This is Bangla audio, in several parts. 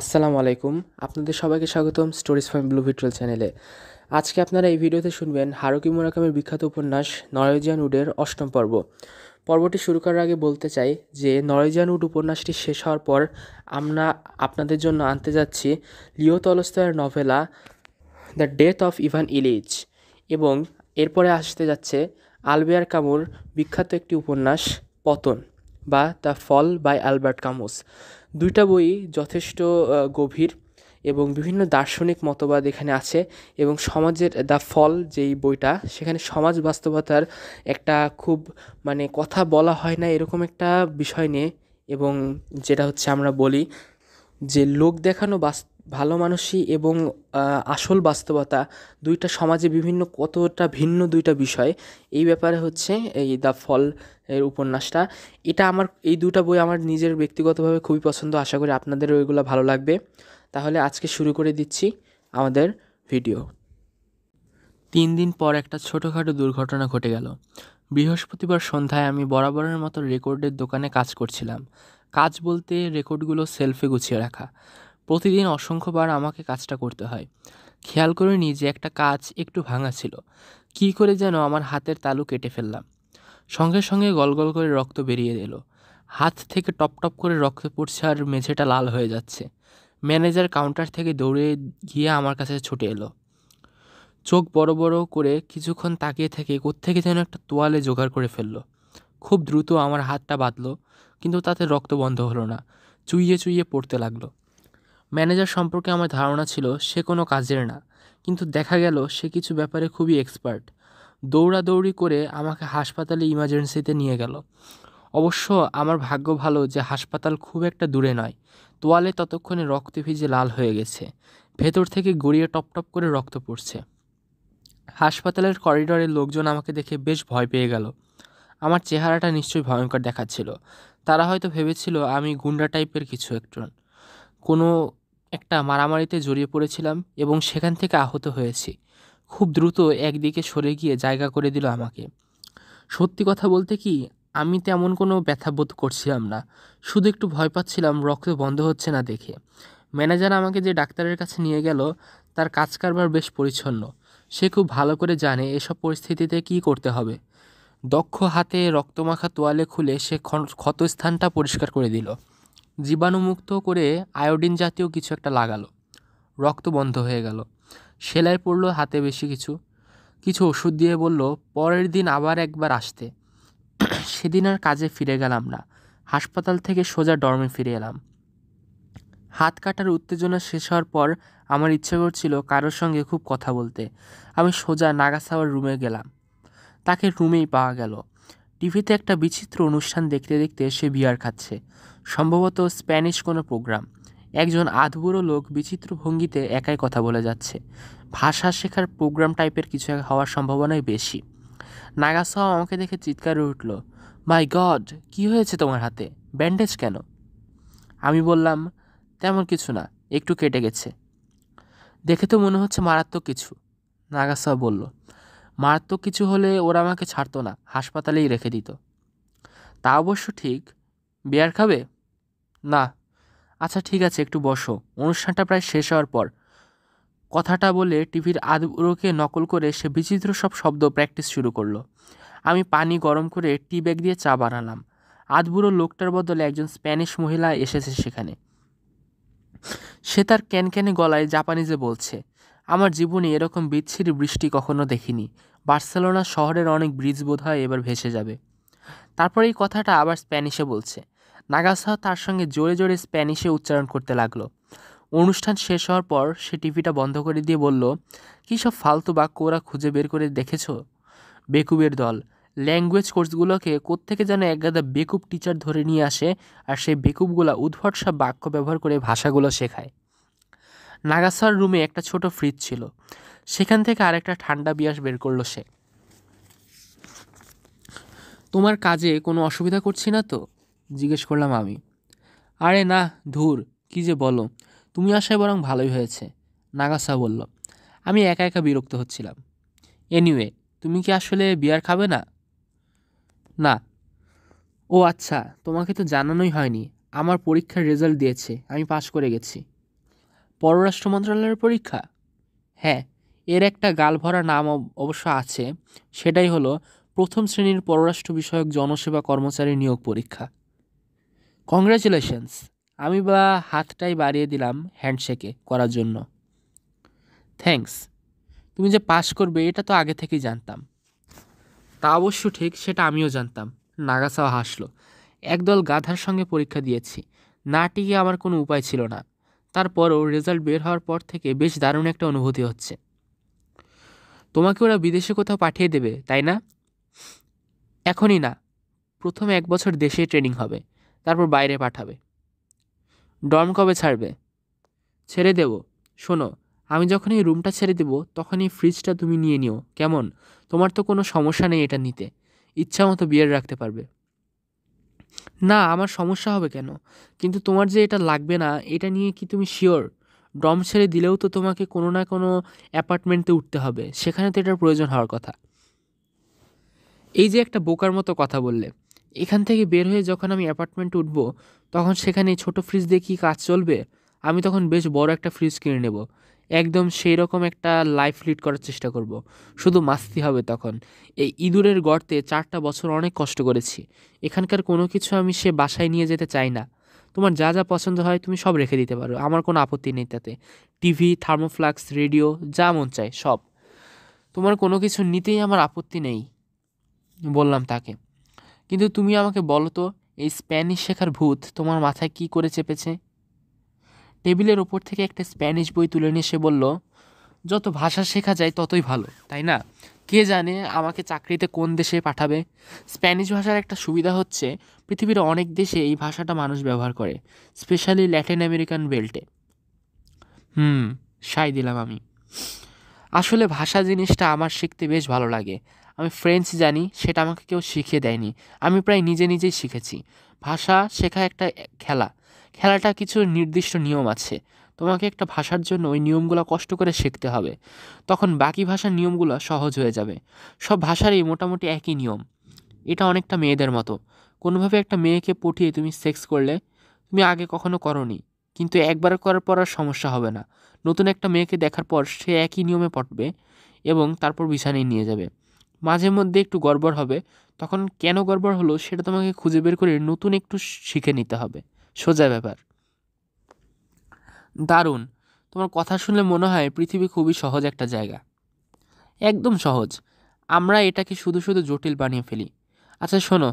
আসসালামু আলাইকুম। আপনাদের সবাইকে স্বাগতম স্টোরিজ ফ্রম ব্লু ভিট্রাল চ্যানেলে। আজকে আপনারা এই ভিডিওতে শুনবেন হারুকি মুরাকামির বিখ্যাত উপন্যাস নরওয়েজিয়ান উডের অষ্টম পর্ব। পর্বটি শুরু করার আগে বলতে চাই যে নরওয়েজিয়ান উড উপন্যাসটি শেষ হওয়ার পর আমরা আপনাদের জন্য আনতে যাচ্ছি লিও তলস্তয়ের novella the death of Ivan Ilyich, এবং এরপরে আসতে যাচ্ছে আলবেয়ার কামুর বিখ্যাত একটি উপন্যাস পতন বা দ্য ফল বাই অ্যালবার্ট কামুস। দুইটা বই যথেষ্ট গভীর এবং বিভিন্ন দার্শনিক মতবাদ এখানে আছে, এবং সমাজের দ্য ফল যেই বইটা, সেখানে সমাজ বাস্তবতার একটা খুব কথা বলা হয় না এরকম একটা বিষয় নিয়ে, এবং যেটা হচ্ছে আমরা বলি যে লোক দেখানো ভালো মানুষই এবং আসল বাস্তবতা দুইটা সমাজে বিভিন্ন কতটা ভিন্ন দুইটা বিষয়। এই ব্যাপারে হচ্ছে এই দ্য ফল এর উপন্যাসটা। এই দুটো বই আমার নিজের ব্যক্তিগতভাবে খুবই পছন্দ, আশা করি আপনাদেরও এগুলো ভালো লাগবে। তাহলে আজকে শুরু করে দিচ্ছি আমাদের ভিডিও। 3 দিন পর একটা ছোটোখাটো দুর্ঘটনা ঘটে গেল। বৃহস্পতিবার সন্ধ্যায় আমি বরাবরের মতো রেকর্ডের দোকানে কাজ করছিলাম। কাজ বলতে রেকর্ডগুলো সেলফে গুছিয়ে রাখা। প্রতিদিন অসংখ্যবার আমাকে কাজটা করতে হয়। খেয়াল করিনি যে একটা কাজ একটু ভাঙা ছিল। কী করে যেন আমার হাতের তালু কেটে ফেললাম। সঙ্গে সঙ্গে গলগল করে রক্ত বেরিয়ে এলো। হাত থেকে টপ টপ করে রক্ত পড়ছে আর মেঝেটা লাল হয়ে যাচ্ছে। ম্যানেজার কাউন্টার থেকে দৌড়ে গিয়ে আমার কাছে ছুটে এলো। চোখ বড় বড় করে কিছুক্ষণ তাকিয়ে থেকে কোত্থেকে যেন একটা তোয়ালে জোগাড় করে ফেললো। খুব দ্রুত আমার হাতটা বাঁধলো, কিন্তু তাতে রক্ত বন্ধ হলো না, চুইয়ে চুইয়ে পড়তে লাগলো। ম্যানেজার সম্পর্কে আমার ধারণা ছিল সে কোনো কাজের না, কিন্তু দেখা গেল সে কিছু ব্যাপারে খুবই এক্সপার্ট। দৌড়াদৌড়ি করে আমাকে হাসপাতালে ইমার্জেন্সিতে নিয়ে গেল। অবশ্য আমার ভাগ্য ভালো যে হাসপাতাল খুব একটা দূরে নয়। তোয়ালে ততক্ষণে রক্তে ভিজে লাল হয়ে গেছে, ভেতর থেকে গড়িয়ে টপটপ করে রক্ত পড়ছে। হাসপাতালের করিডোরে লোকজন আমাকে দেখে বেশ ভয় পেয়ে গেল। আমার চেহারাটা নিশ্চয়ই ভয়ঙ্কর দেখাচ্ছিল। তারা হয়তো ভেবেছিল আমি গুন্ডা টাইপের কিছু একজন, কোনো একটা মারামারিতে জড়িয়ে পড়েছিলাম এবং সেখান থেকে আহত হয়েছি। খুব দ্রুত একদিকে সরে গিয়ে জায়গা করে দিল আমাকে। সত্যি কথা বলতে কি, আমি তেমন কোনো ব্যথা বোধ করছিলাম না, শুধু একটু ভয় পাচ্ছিলাম রক্ত বন্ধ হচ্ছে না দেখে। ম্যানেজার আমাকে যে ডাক্তারের কাছে নিয়ে গেল তার কাজ কারবার বেশ পরিচ্ছন্ন। সে খুব ভালো করে জানে এসব পরিস্থিতিতে কী করতে হবে। দক্ষ হাতে রক্তমাখা তোয়ালে খুলে সে ক্ষতস্থানটা পরিষ্কার করে দিল। জীবাণুমুক্ত করে আয়োডিন জাতীয় কিছু একটা লাগালো। রক্ত বন্ধ হয়ে গেল। সেলাই পড়লো হাতে বেশি কিছু কিছু ওষুধ দিয়ে বলল পরের দিন আবার একবার আসতে। সেদিন আর কাজে ফিরে গেলাম না। হাসপাতাল থেকে সোজা ডর্মে ফিরে এলাম। হাত কাটার উত্তেজনা শেষ হওয়ার পর আমার ইচ্ছে করছিল কারোর সঙ্গে খুব কথা বলতে। আমি সোজা নাগাসাওয়ার রুমে গেলাম। তাকে রুমেই পাওয়া গেল। টিভিতে একটা বিচিত্র অনুষ্ঠান দেখতে দেখতে সে বিয়ার খাচ্ছে, সম্ভবত স্প্যানিশ কোনো প্রোগ্রাম। একজন আধবুড়ো লোক বিচিত্র ভঙ্গিতে একাই কথা বলে যাচ্ছে। ভাষা শেখার প্রোগ্রাম টাইপের কিছু হওয়ার সম্ভাবনাই বেশি। নাগাসাওয়া আমাকে দেখে চিৎকারে উঠল, মাই গড, কি হয়েছে তোমার হাতে? ব্যান্ডেজ কেন? আমি বললাম, তেমন কিছু না, একটু কেটে গেছে। দেখে তো মনে হচ্ছে মারাত্মক কিছু। নাগাসাওয়া বলল, মারাত্মক কিছু হলে ওরা আমাকে ছাড়তো না, হাসপাতালেই রেখে দিত। তা অবশ্য ঠিক। বিয়ার খাবে? না। আচ্ছা ঠিক আছে, একটু বসো, অনুষ্ঠানটা প্রায় শেষ হওয়ার পর। কথাটা বলে টিভির আধুরোকে নকল করে সে বিচিত্র সব শব্দ প্র্যাকটিস শুরু করলো। আমি পানি গরম করে টি ব্যাগ দিয়ে চা বানালাম। আধবুড়ো লোকটার বদলে একজন স্প্যানিশ মহিলা এসেছে সেখানে। সে তার ক্যানক্যানে গলায় জাপানিজে বলছে, আমার জীবনে এরকম বিচ্ছিরি বৃষ্টি কখনো দেখিনি। বার্সেলোনা শহরের অনেক ব্রিজ বোধহয় এবার ভেসে যাবে। তারপর এই কথাটা আবার স্প্যানিশে বলছে। নাগাসাওয়া তার সঙ্গে জোরে জোরে স্প্যানিশে উচ্চারণ করতে লাগলো। অনুষ্ঠান শেষ হওয়ার পর সে টিভিটা বন্ধ করে দিয়ে বলল, কী সব ফালতু বাক্য ওরা খুঁজে বের করে দেখেছো? বেকুবের দল। ল্যাঙ্গুয়েজ কোর্সগুলোকে কোত্থেকে যেন একগাদা বেকুব টিচার ধরে নিয়ে আসে, আর সেই বেকুবগুলা উদ্ভট সব বাক্য ব্যবহার করে ভাষাগুলো শেখায়। নাগাসাওয়ার রুমে একটা ছোট ফ্রিজ ছিল, সেখান থেকে আরেকটা ঠান্ডা বিয়াস বের করলো সে। তোমার কাজে কোনো অসুবিধা করছি না তো? জিজ্ঞেস করলাম আমি। আরে না, ধুর, কী যে বলো, তুমি আসায় বরং ভালোই হয়েছে, নাগাসাওয়া বলল। আমি একা একা বিরক্ত হচ্ছিলাম। এনিওয়ে, তুমি কি আসলে বিয়ার খাবে না? না। ও আচ্ছা, তোমাকে তো জানানোই হয়নি, আমার পরীক্ষার রেজাল্ট দিয়েছে, আমি পাশ করে গেছি। পররাষ্ট্র মন্ত্রণালয়ের পরীক্ষা? হ্যাঁ, এর একটা গালভরা নাম অবশ্য আছে। সেটাই হলো প্রথম শ্রেণীর পররাষ্ট্র বিষয়ক জনসেবা কর্মচারী নিয়োগ পরীক্ষা। কংগ্রাচুলেশনস। আমি বা হাতটাই বাড়িয়ে দিলাম হ্যান্ডশেকে করার জন্য। থ্যাঙ্কস। তুমি যে পাশ করবে এটা তো আগে থেকেই জানতাম। তা অবশ্য ঠিক, সেটা আমিও জানতাম। নাগাসাওয়া হাসল। একদল গাধার সঙ্গে পরীক্ষা দিয়েছি, না টিকে আমার কোনো উপায় ছিল না। তারপরও রেজাল্ট বের হওয়ার পর থেকে বেশ দারুণ একটা অনুভূতি হচ্ছে। তোমাকে ওরা বিদেশে কোথাও পাঠিয়ে দেবে, তাই না? এখনই না, প্রথম 1 বছর দেশে ট্রেনিং হবে, তারপর বাইরে পাঠাবে। ডর্ম কবে ছাড়বে? ছেড়ে দেব। শোনো, আমি যখন এই রুমটা ছেড়ে দেব তখন এই ফ্রিজটা তুমি নিয়ে নিও, কেমন? তোমার তো কোনো সমস্যা নেই এটা নিতে, ইচ্ছা মতো বিয়ার রাখতে পারবে। না, আমার সমস্যা হবে কেন? কিন্তু তোমার যে এটা লাগবে না এটা নিয়ে কি তুমি শিওর? ডর্ম ছেড়ে দিলেও তো তোমাকে কোনো না কোনো অ্যাপার্টমেন্টে উঠতে হবে, সেখানে তো এটার প্রয়োজন হওয়ার কথা। এই যে একটা বোকার মতো কথা বললে। এখান থেকে বের হয়ে যখন আমি অ্যাপার্টমেন্টে উঠবো তখন সেখানে ছোট ফ্রিজ দিয়ে কি কাজ চলবে? আমি তখন বেশ বড় একটা ফ্রিজ কিনে নেব, একদম সেই রকম একটা লাইফ লিড করার চেষ্টা করব। শুধু মাস্তি হবে তখন। এই ইঁদুরের গর্তে 4টা বছর অনেক কষ্ট করেছি। এখানকার কোনো কিছু আমি সে বাসায় নিয়ে যেতে চাই না। তোমার যা যা পছন্দ হয় তুমি সব রেখে দিতে পারো, আমার কোনো আপত্তি নেই তাতে। টিভি, থার্মোফ্লাক্স, রেডিও, যা মন চায় সব। তোমার কোনো কিছু নিতেই আমার আপত্তি নেই, বললাম তাকে। কিন্তু তুমি আমাকে বলো তো, এই স্প্যানিশ শেখার ভূত তোমার মাথায় কি করে চেপেছে? টেবিলের ওপর থেকে একটা স্প্যানিশ বই তুলে নিয়ে সে বলল, যত ভাষা শেখা যায় ততই ভালো, তাই না? কে জানে আমাকে চাকরিতে কোন দেশে পাঠাবে। স্প্যানিশ ভাষার একটা সুবিধা হচ্ছে পৃথিবীর অনেক দেশে এই ভাষাটা মানুষ ব্যবহার করে, স্পেশালি ল্যাটিন আমেরিকান বেল্টে। সায় দিলাম আমি। আসলে ভাষা জিনিসটা আমার শিখতে বেশ ভালো লাগে। আমি ফ্রেঞ্চ জানি, সেটা আমাকে কেউ শিখিয়ে দেয়নি, আমি প্রায় নিজে নিজেই শিখেছি। ভাষা শেখা একটা খেলা। খেলাটা কিছু নির্দিষ্ট নিয়ম আছে, তোমাকে একটা ভাষার জন্য ওই নিয়মগুলো কষ্ট করে শিখতে হবে, তখন বাকি ভাষার নিয়মগুলো সহজ হয়ে যাবে। সব ভাষারই মোটামুটি একই নিয়ম। এটা অনেকটা মেয়েদের মতো। কোনোভাবে একটা মেয়েকে পটিয়ে তুমি সেক্স করলে, তুমি আগে কখনো করনি, কিন্তু একবার করার পর আর সমস্যা হবে না। নতুন একটা মেয়েকে দেখার পর সে একই নিয়মে পটবে এবং তারপর বিছানায় নিয়ে যাবে। মাঝে মধ্যে একটু গড়বড় হবে, তখন কেন গড়বড় হলো সেটা তোমাকে খুঁজে বের করে নতুন একটু শিখে নিতে হবে। সোজা ব্যাপার। দারুণ। তোমার কথা শুনলে মনে হয় পৃথিবী খুবই সহজ একটা জায়গা। একদম সহজ। আমরা এটাকে শুধু শুধু জটিল বানিয়ে ফেলি। আচ্ছা শোনো,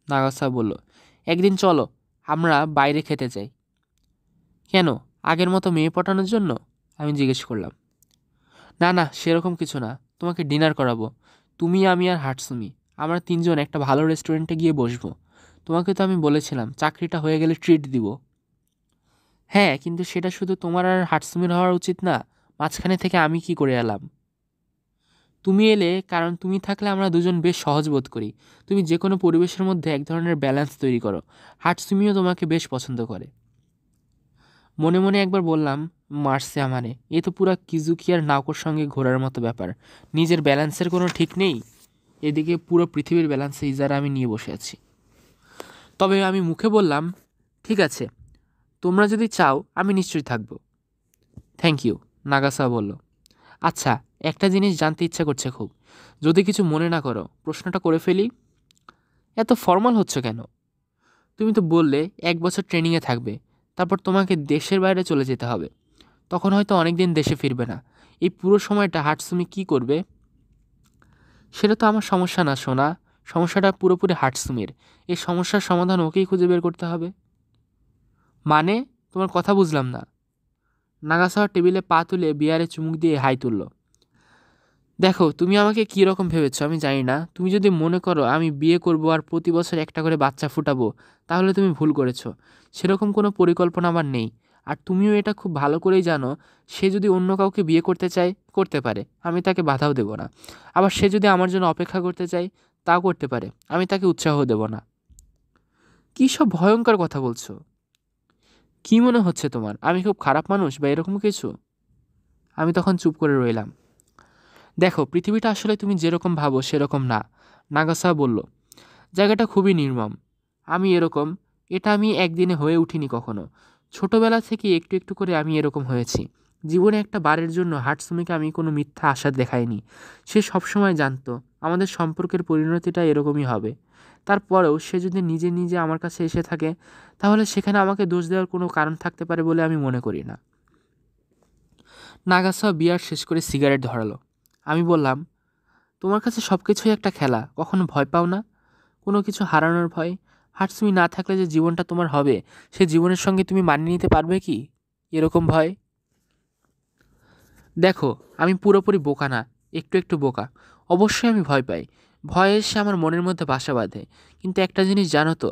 নাগাসা বলল, একদিন চলো আমরা বাইরে খেতে যাই। কেন, আগের মতো মেয়ে পটানোর জন্য? আমি জিজ্ঞেস করলাম। না না, সেরকম কিছু না, তোমাকে ডিনার করাবো। তুমি, আমি আর হাটসুমি, আমরা 3জন একটা ভালো রেস্টুরেন্টে গিয়ে বসবো। তোমাকে তো আমি বলেছিলাম চাকরিটা হয়ে গেলে ট্রিট দিব। হ্যাঁ, কিন্তু সেটা শুধু তোমার আর হাটসুমির হওয়া উচিত না। মাঝখানে থেকে আমি কি করে এলাম? তুমি এলে কারণ তুমি থাকলে আমরা দুজন বেশ সহজ বোধ করি। তুমি যে কোনো পরিবেশের মধ্যে এক ধরনের ব্যালেন্স তৈরি করো। হাটসুমিও তোমাকে বেশ পছন্দ করে। মনে মনে একবার বললাম, মারছে আমারে, এ তো পুরা কিজুকি আর নাওকোর সঙ্গে ঘোরার মতো ব্যাপার। নিজের ব্যালেন্সের কোনো ঠিক নেই, এদিকে পুরো পৃথিবীর ব্যালেন্সে ইজারা আমি নিয়ে বসে আছি। তবে আমি মুখে বললাম, ঠিক আছে, তোমরা যদি চাও আমি নিশ্চয়ই থাকবো। থ্যাংক ইউ, নাগাসা বলল। আচ্ছা, একটা জিনিস জানতে ইচ্ছা করছে খুব, যদি কিছু মনে না করো প্রশ্নটা করে ফেলি। এত ফর্মাল হচ্ছে কেন? তুমি তো বললে 1 বছর ট্রেনিংয়ে থাকবে, তারপর তোমাকে দেশের বাইরে চলে যেতে হবে, তখন হয়তো অনেক দিন দেশে ফিরবে না। এই পুরো সময়টা হাটসুমি কি করবে? সেটা তো আমার সমস্যা না সোনা, সমস্যাটা পুরোপুরি হাটসুমির। এই সমস্যার সমাধান ওকেই খুঁজে বের করতে হবে। মানে, তোমার কথা বুঝলাম না। নাগাসাওয়া টেবিলে পা তুলে বিয়ারে চুমুক দিয়ে হাই তুলল। দেখো, তুমি আমাকে কী রকম ভেবেছো আমি জানি না। তুমি যদি মনে করো আমি বিয়ে করব আর প্রতি বছর একটা করে বাচ্চা ফুটাবো, তাহলে তুমি ভুল করেছো। সেরকম কোনো পরিকল্পনা আমার নেই। আর তুমিও এটা খুব ভালো করেই জানো, সে যদি অন্য কাউকে বিয়ে করতে চায় করতে পারে, আমি তাকে বাধাও দেব না। আবার সে যদি আমার জন্য অপেক্ষা করতে চায় তাও করতে পারে, আমি তাকে উৎসাহ দেব না। কী সব ভয়ঙ্কর কথা বলছো? কী মনে হচ্ছে তোমার আমি খুব খারাপ মানুষ বা এরকম কিছু? আমি তখন চুপ করে রইলাম। দেখো, পৃথিবীটা আসলে তুমি যেরকম ভাবো সেরকম না, নাগাসা বলল। জায়গাটা খুবই নির্মম। আমি এরকম, এটা আমি একদিনে হয়ে উঠিনি কখনো। ছোটবেলা থেকে একটু একটু করে আমি এরকম হয়েছি। জীবনে একটা বারের জন্য হাটসুমিকে আমি কোনো মিথ্যা আশা দেখাইনি। সে সবসময় জানতো আমাদের সম্পর্কের পরিণতিটা এরকমই হবে। তারপরেও সে যদি নিজে নিজে আমার কাছে এসে থাকে, তাহলে সেখানে আমাকে দোষ দেওয়ার কোনো কারণ থাকতে পারে বলে আমি মনে করি না। নাগাসা বিয়ার শেষ করে সিগারেট ধরালো। আমি বললাম, তোমার কাছে সব কিছুই একটা খেলা, কখনো ভয় পাও না? কোনো কিছু হারানোর ভয়? হাটসুমি না থাকলে যে জীবনটা তোমার হবে, সে জীবনের সঙ্গে তুমি মানিয়ে নিতে পারবে কি এরকম ভয়? দেখো, আমি পুরোপুরি বোকা না, একটু একটু বোকা। অবশ্যই আমি ভয় পাই। ভয় এসে আমার মনের মধ্যে বাসা বাঁধে। কিন্তু একটা জিনিস জানো তো,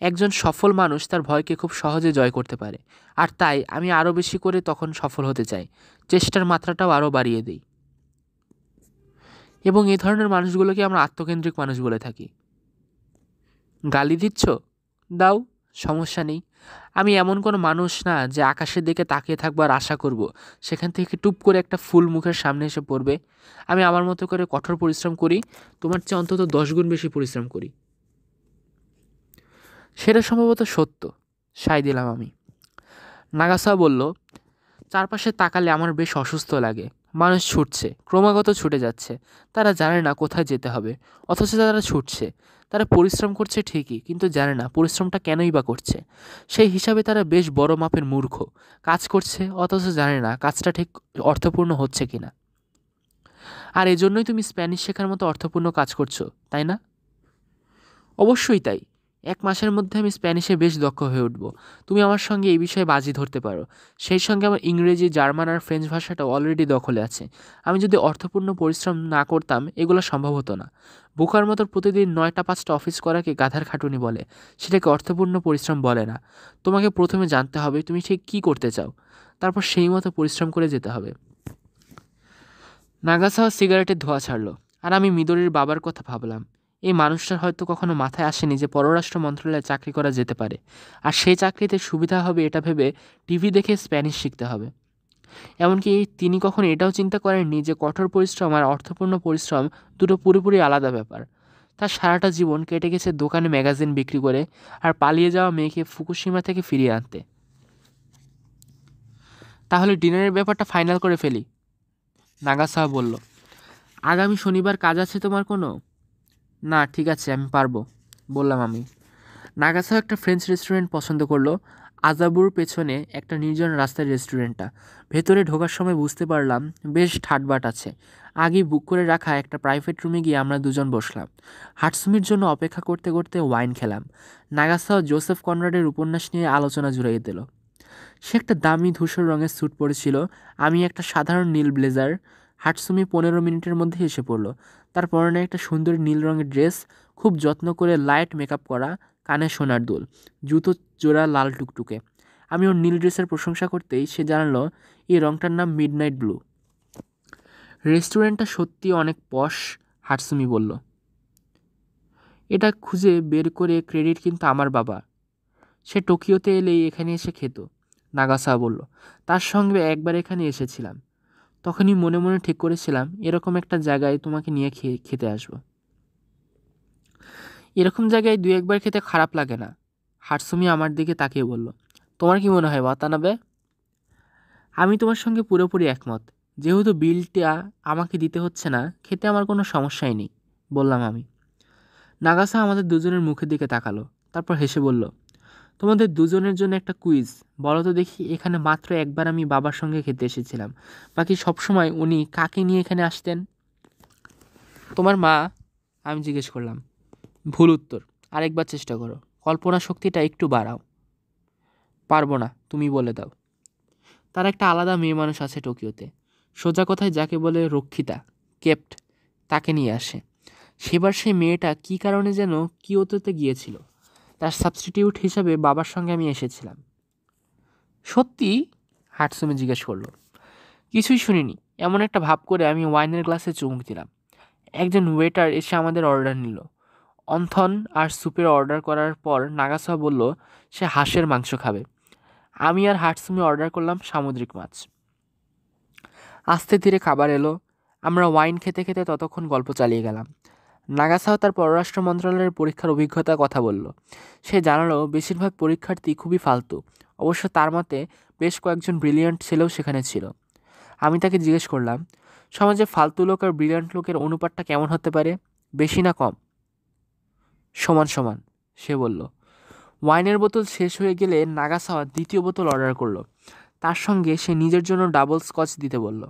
একজন সফল মানুষ তার ভয়কে খুব সহজে জয় করতে পারে। আর তাই আমি আরও বেশি করে তখন সফল হতে চাই, চেষ্টার মাত্রাটাও আরও বাড়িয়ে দিই। এবং এ ধরনের মানুষগুলোকে আমরা আত্মকেন্দ্রিক মানুষ বলে থাকি। গালি দিচ্ছ? দাও, সমস্যা নেই। আমি এমন কোনো মানুষ না যে আকাশের দিকে তাকিয়ে থাকবো আর আশা করব সেখান থেকে টুপ করে একটা ফুল মুখের সামনে এসে পড়বে। আমি আমার মতো করে কঠোর পরিশ্রম করি, তোমার চেয়ে অন্তত 10 গুণ বেশি পরিশ্রম করি। সেটা সম্ভবত সত্য, সায় দিলাম আমি। নাগাসা বলল, চারপাশে তাকালে আমার বেশ অসুস্থ লাগে। মানুষ ছুটছে, ক্রমাগত ছুটে যাচ্ছে। তারা জানে না কোথায় যেতে হবে, অথচ তারা ছুটছে। তারা পরিশ্রম করছে ঠিকই, কিন্তু জানে না পরিশ্রমটা কেনই বা করছে। সেই হিসাবে তারা বেশ বড় মাপের মূর্খ। কাজ করছে, অথচ জানে না কাজটা ঠিক অর্থপূর্ণ হচ্ছে কিনা। আর এজন্যই তুমি স্প্যানিশ শেখার মতো অর্থপূর্ণ কাজ করছো, তাই না? অবশ্যই তাই। 1 মাসের মধ্যে আমি স্প্যানিশে বেশ দক্ষ হয়ে উঠব। তুমি আমার সঙ্গে এই বিষয়ে বাজি ধরতে পারো। সেই সঙ্গে আমার ইংরেজি, জার্মান আর ফ্রেঞ্চ ভাষাটা অলরেডি দখলে আছে। আমি যদি অর্থপূর্ণ পরিশ্রম না করতাম, এগুলো সম্ভব হতো না। বোকার মতো প্রতিদিন 9টা 5টা অফিস করাকে গাধার খাটুনি বলে, সেটাকে অর্থপূর্ণ পরিশ্রম বলে না। তোমাকে প্রথমে জানতে হবে তুমি ঠিক কী করতে চাও, তারপর সেই মতো পরিশ্রম করে যেতে হবে। নাগাসাওয়া সিগারেটের ধোঁয়া ছাড়ল, আর আমি মিদোরির বাবার কথা ভাবলাম। এই মানুষটার হয়তো কখনো মাথায় আসেনি যে পররাষ্ট্র মন্ত্রণালয়ে চাকরি করা যেতে পারে, আর সেই চাকরিতে সুবিধা হবে এটা ভেবে টিভি দেখে স্প্যানিশ শিখতে হবে। এমনকি তিনি কখনো এটাও চিন্তা করেননি যে কঠোর পরিশ্রম আর অর্থপূর্ণ পরিশ্রম দুটো পুরোপুরি আলাদা ব্যাপার। তার সারাটা জীবন কেটে গেছে দোকানে ম্যাগাজিন বিক্রি করে আর পালিয়ে যাওয়া মেয়েকে ফুকুশিমা থেকে ফিরিয়ে আনতে। তাহলে ডিনারের ব্যাপারটা ফাইনাল করে ফেলি, নাগাসাওয়া বলল। আগামী শনিবার কাজ আছে তোমার কোনো? না, ঠিক আছে, আমি পারবো, বললাম আমি। নাগাসাও একটা ফ্রেঞ্চ রেস্টুরেন্ট পছন্দ করলো। আজাবুর পেছনে একটা নির্জন রাস্তার রেস্টুরেন্টটা। ভেতরে ঢোকার সময় বুঝতে পারলাম বেশ ঠাটবাট আছে। আগেই বুক করে রাখা একটা প্রাইভেট রুমে গিয়ে আমরা দুজন বসলাম। হাটসুমির জন্য অপেক্ষা করতে করতে ওয়াইন খেলাম। নাগাসাও জোসেফ কনরাডের উপন্যাস নিয়ে আলোচনা জুড়িয়ে দিল। সে একটা দামি ধূসর রঙের স্যুট পরেছিল, আমি একটা সাধারণ নীল ব্লেজার। হাটসুমি 15 মিনিটের মধ্যে এসে পড়ল। তার পরনে একটা সুন্দর নীল রঙের ড্রেস, খুব যত্ন করে লাইট মেকআপ করা, কানে সোনার দুল, জুতো জোড়া লাল টুকটুকে। আমি ওর নীল ড্রেসের প্রশংসা করতেই সে জানালো এই রঙটার নাম মিডনাইট ব্লু। রেস্টুরেন্টটা সত্যি অনেক পশ, হাটসুমি বলল। এটা খুঁজে বের করে ক্রেডিট কিন্তু আমার বাবা। সে টোকিওতে এলেই এখানে এসে খেত, নাগাসা বলল। তার সঙ্গে একবার এখানে এসেছিলাম, তখনই মনে মনে ঠিক করেছিলাম এরকম একটা জায়গায় তোমাকে নিয়ে খেতে আসবো। এরকম জায়গায় 2-1বার খেতে খারাপ লাগে না, হাটসুমি আমার দিকে তাকিয়ে বলল। তোমার কি মনে হয় ওয়াতানাবে? আমি তোমার সঙ্গে পুরোপুরি একমত। যেহেতু বিলটা আমাকে দিতে হচ্ছে না, খেতে আমার কোনো সমস্যাই নেই, বললাম আমি। নাগাসা আমাদের দুজনের মুখের দিকে তাকালো, তারপর হেসে বলল, তোমাদের দুজনের জন্য একটা কুইজ। বলো তো দেখি, এখানে মাত্র একবার আমি বাবার সঙ্গে খেতে এসেছিলাম, বাকি সবসময় উনি কাকে নিয়ে এখানে আসতেন? তোমার মা, আমি জিজ্ঞেস করলাম। ভুল উত্তর, আরেকবার চেষ্টা করো, কল্পনা শক্তিটা একটু বাড়াও। পারবো না, তুমি বলে দাও। তার একটা আলাদা মেয়ে মানুষ আছে টোকিওতে, সোজা কথায় যাকে বলে রক্ষিতা, কেপ্ট, তাকে নিয়ে আসে। সেবার সেই মেয়েটা কী কারণে যেন কিয়োটোতে গিয়েছিল, তার সাবস্টিটিউট হিসাবে বাবার সঙ্গে আমি এসেছিলাম। সত্যি? হাটসুমি জিজ্ঞেস করলো। কিছুই শুনিনি, এমন একটা ভাব করে আমি ওয়াইনের গ্লাসে চুমুক দিলাম। একজন ওয়েটার এসে আমাদের অর্ডার নিল। অন্থন আর স্যুপের অর্ডার করার পর নাগাসা বলল সে হাঁসের মাংস খাবে। আমি আর হাটসুমি অর্ডার করলাম সামুদ্রিক মাছ। আস্তে ধীরে খাবার এলো। আমরা ওয়াইন খেতে খেতে ততক্ষণ গল্প চালিয়ে গেলাম। নাগাসাও তার পররাষ্ট্র মন্ত্রণালয়ের পরীক্ষার অভিজ্ঞতার কথা বলল। সে জানালো বেশিরভাগ পরীক্ষার্থী খুবই ফালতু, অবশ্য তার মতে বেশ কয়েকজন ব্রিলিয়ান্ট ছেলেও সেখানে ছিল। আমি তাকে জিজ্ঞেস করলাম, সমাজে ফালতু লোক আর ব্রিলিয়ান্ট লোকের অনুপাতটা কেমন হতে পারে, বেশি না কম? সমান সমান, সে বলল। ওয়াইনের বোতল শেষ হয়ে গেলে নাগাসাওয়া দ্বিতীয় বোতল অর্ডার করলো। তার সঙ্গে সে নিজের জন্য ডাবল স্কচ দিতে বলল।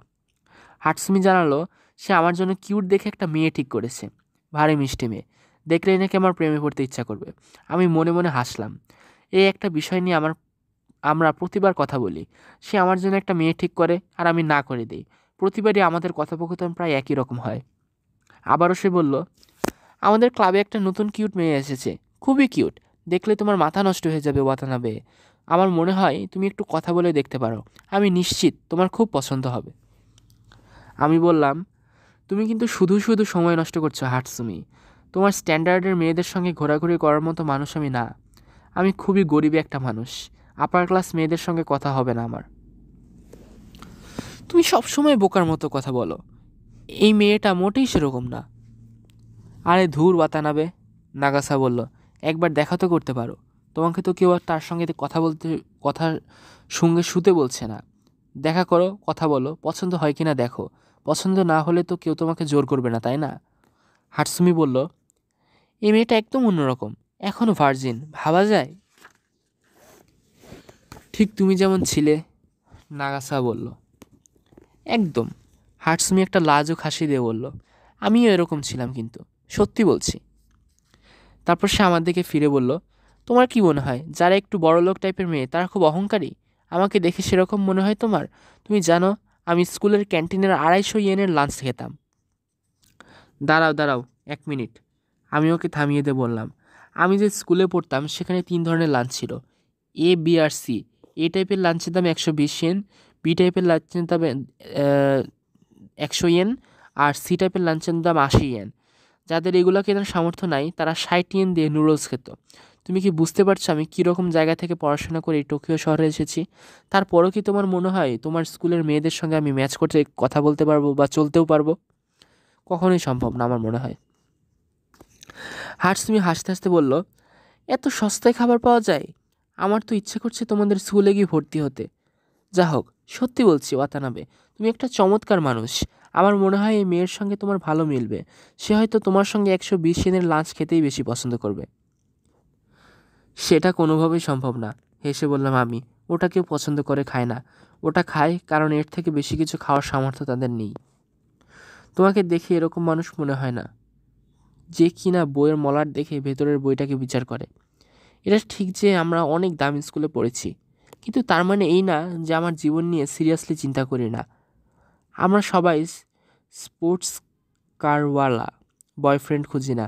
হাটসুমি জানালো সে আমার জন্য কিউট দেখে একটা মেয়ে ঠিক করেছে, ভারী মিষ্টি মেয়ে, দেখলেই নাকি আমার প্রেমে পড়তে ইচ্ছা করবে। আমি মনে মনে হাসলাম। এই একটা বিষয় নিয়ে আমরা প্রতিবার কথা বলি। সে আমার জন্য একটা মেয়ে ঠিক করে আর আমি না করে দিই। প্রতিবারই আমাদের কথোপকথন প্রায় একই রকম হয়। আবারও সে বলল, আমাদের ক্লাবে একটা নতুন কিউট মেয়ে এসেছে, খুবই কিউট, দেখলে তোমার মাথা নষ্ট হয়ে যাবে ওয়াতানাবে। আমার মনে হয় তুমি একটু কথা বলে দেখতে পারো, আমি নিশ্চিত তোমার খুব পছন্দ হবে। আমি বললাম, তুমি কিন্তু শুধু শুধু সময় নষ্ট করছো হাটসুমি। তোমার স্ট্যান্ডার্ডের মেয়েদের সঙ্গে ঘোরাঘুরি করার মতো মানুষ আমি না। আমি খুবই গরিব একটা মানুষ, আপার ক্লাস মেয়েদের সঙ্গে কথা হবে না আমার। তুমি সবসময় বোকার মতো কথা বলো, এই মেয়েটা মোটেই সেরকম না। আরে ধুর ওয়াতানাবে, নাগাসা বলল, একবার দেখা তো করতে পারো। তোমাকে তো কেউ আর তার সঙ্গে কথার সঙ্গে শুতে বলছে না। দেখা করো, কথা বলো, পছন্দ হয় কিনা দেখো। পছন্দ না হলে তো কেউ তোমাকে জোর করবে না, তাই না? হাটসুমি বলল, এই মেয়েটা একদম অন্যরকম, এখনও ভার্জিন, ভাবা যায়? ঠিক তুমি যেমন ছিলে, নাগাসা বলল। একদম। হাটসুমি একটা লাজুক হাসি দিয়ে বলল, আমিও এরকম ছিলাম, কিন্তু সত্যি বলছি। তারপর সে আমার দিকে ফিরে বলল, তোমার কি মনে হয় যারা একটু বড়লোক টাইপের মেয়ে তারা খুব অহংকারী? আমাকে দেখে সেরকম মনে হয় তোমার? তুমি জানো আমি স্কুলের ক্যান্টিনের 250 ইয়েনের লাঞ্চ খেতাম। দাঁড়াও দাঁড়াও, 1 মিনিট। আমি ওকে থামিয়ে দিয়ে বললাম, আমি যে স্কুলে পড়তাম সেখানে 3 ধরনের লাঞ্চ ছিল, এ, বি আর সি। এ টাইপের লাঞ্চের দাম 120 ইয়েন, বি টাইপের লাঞ্চের দাম 100 ইয়েন, আর সি টাইপের লাঞ্চের দাম 80 ইয়েন। যাদের এগুলো কেনার সামর্থ্য নাই তারা 60 ইয়েন দিয়ে নুডলস খেত। তুমি কি বুঝতে পারছো আমি কীরকম জায়গা থেকে পড়াশোনা করে এই টোকিও শহরে এসেছি? তারপরও কি তোমার মনে হয় তোমার স্কুলের মেয়েদের সঙ্গে আমি ম্যাচ করতে কথা বলতে পারবো বা চলতেও পারবো? কখনোই সম্ভব না আমার মনে হয়। হাটসুমি হাসতে হাসতে বলল, এত সস্তায় খাবার পাওয়া যায়? আমার তো ইচ্ছে করছে তোমাদের স্কুলে গিয়ে ভর্তি হতে। যা হোক, সত্যি বলছি ওয়াতানাবে, তুমি একটা চমৎকার মানুষ। আমার মনে হয় এই মেয়ের সঙ্গে তোমার ভালো মিলবে। সে হয়তো তোমার সঙ্গে 120 ইয়েনের লাঞ্চ খেতেই বেশি পছন্দ করবে। সেটা কোনোভাবেই সম্ভব না, হেসে বললাম আমি। ওটা কেউ পছন্দ করে খায় না, ওটা খায় কারণ এর থেকে বেশি কিছু খাওয়ার সামর্থ্য তাদের নেই। তোমাকে দেখে এরকম মানুষ মনে হয় না, যে কিনা বইয়ের মলাট দেখে ভেতরের বইটাকে বিচার করে। এটা ঠিক যে আমরা অনেক দামি স্কুলে পড়েছি, কিন্তু তার মানে এই না যে আমার জীবন নিয়ে সিরিয়াসলি চিন্তা করি না। আমরা সবাই স্পোর্টস কারওয়ালা বয়ফ্রেন্ড খুঁজি না।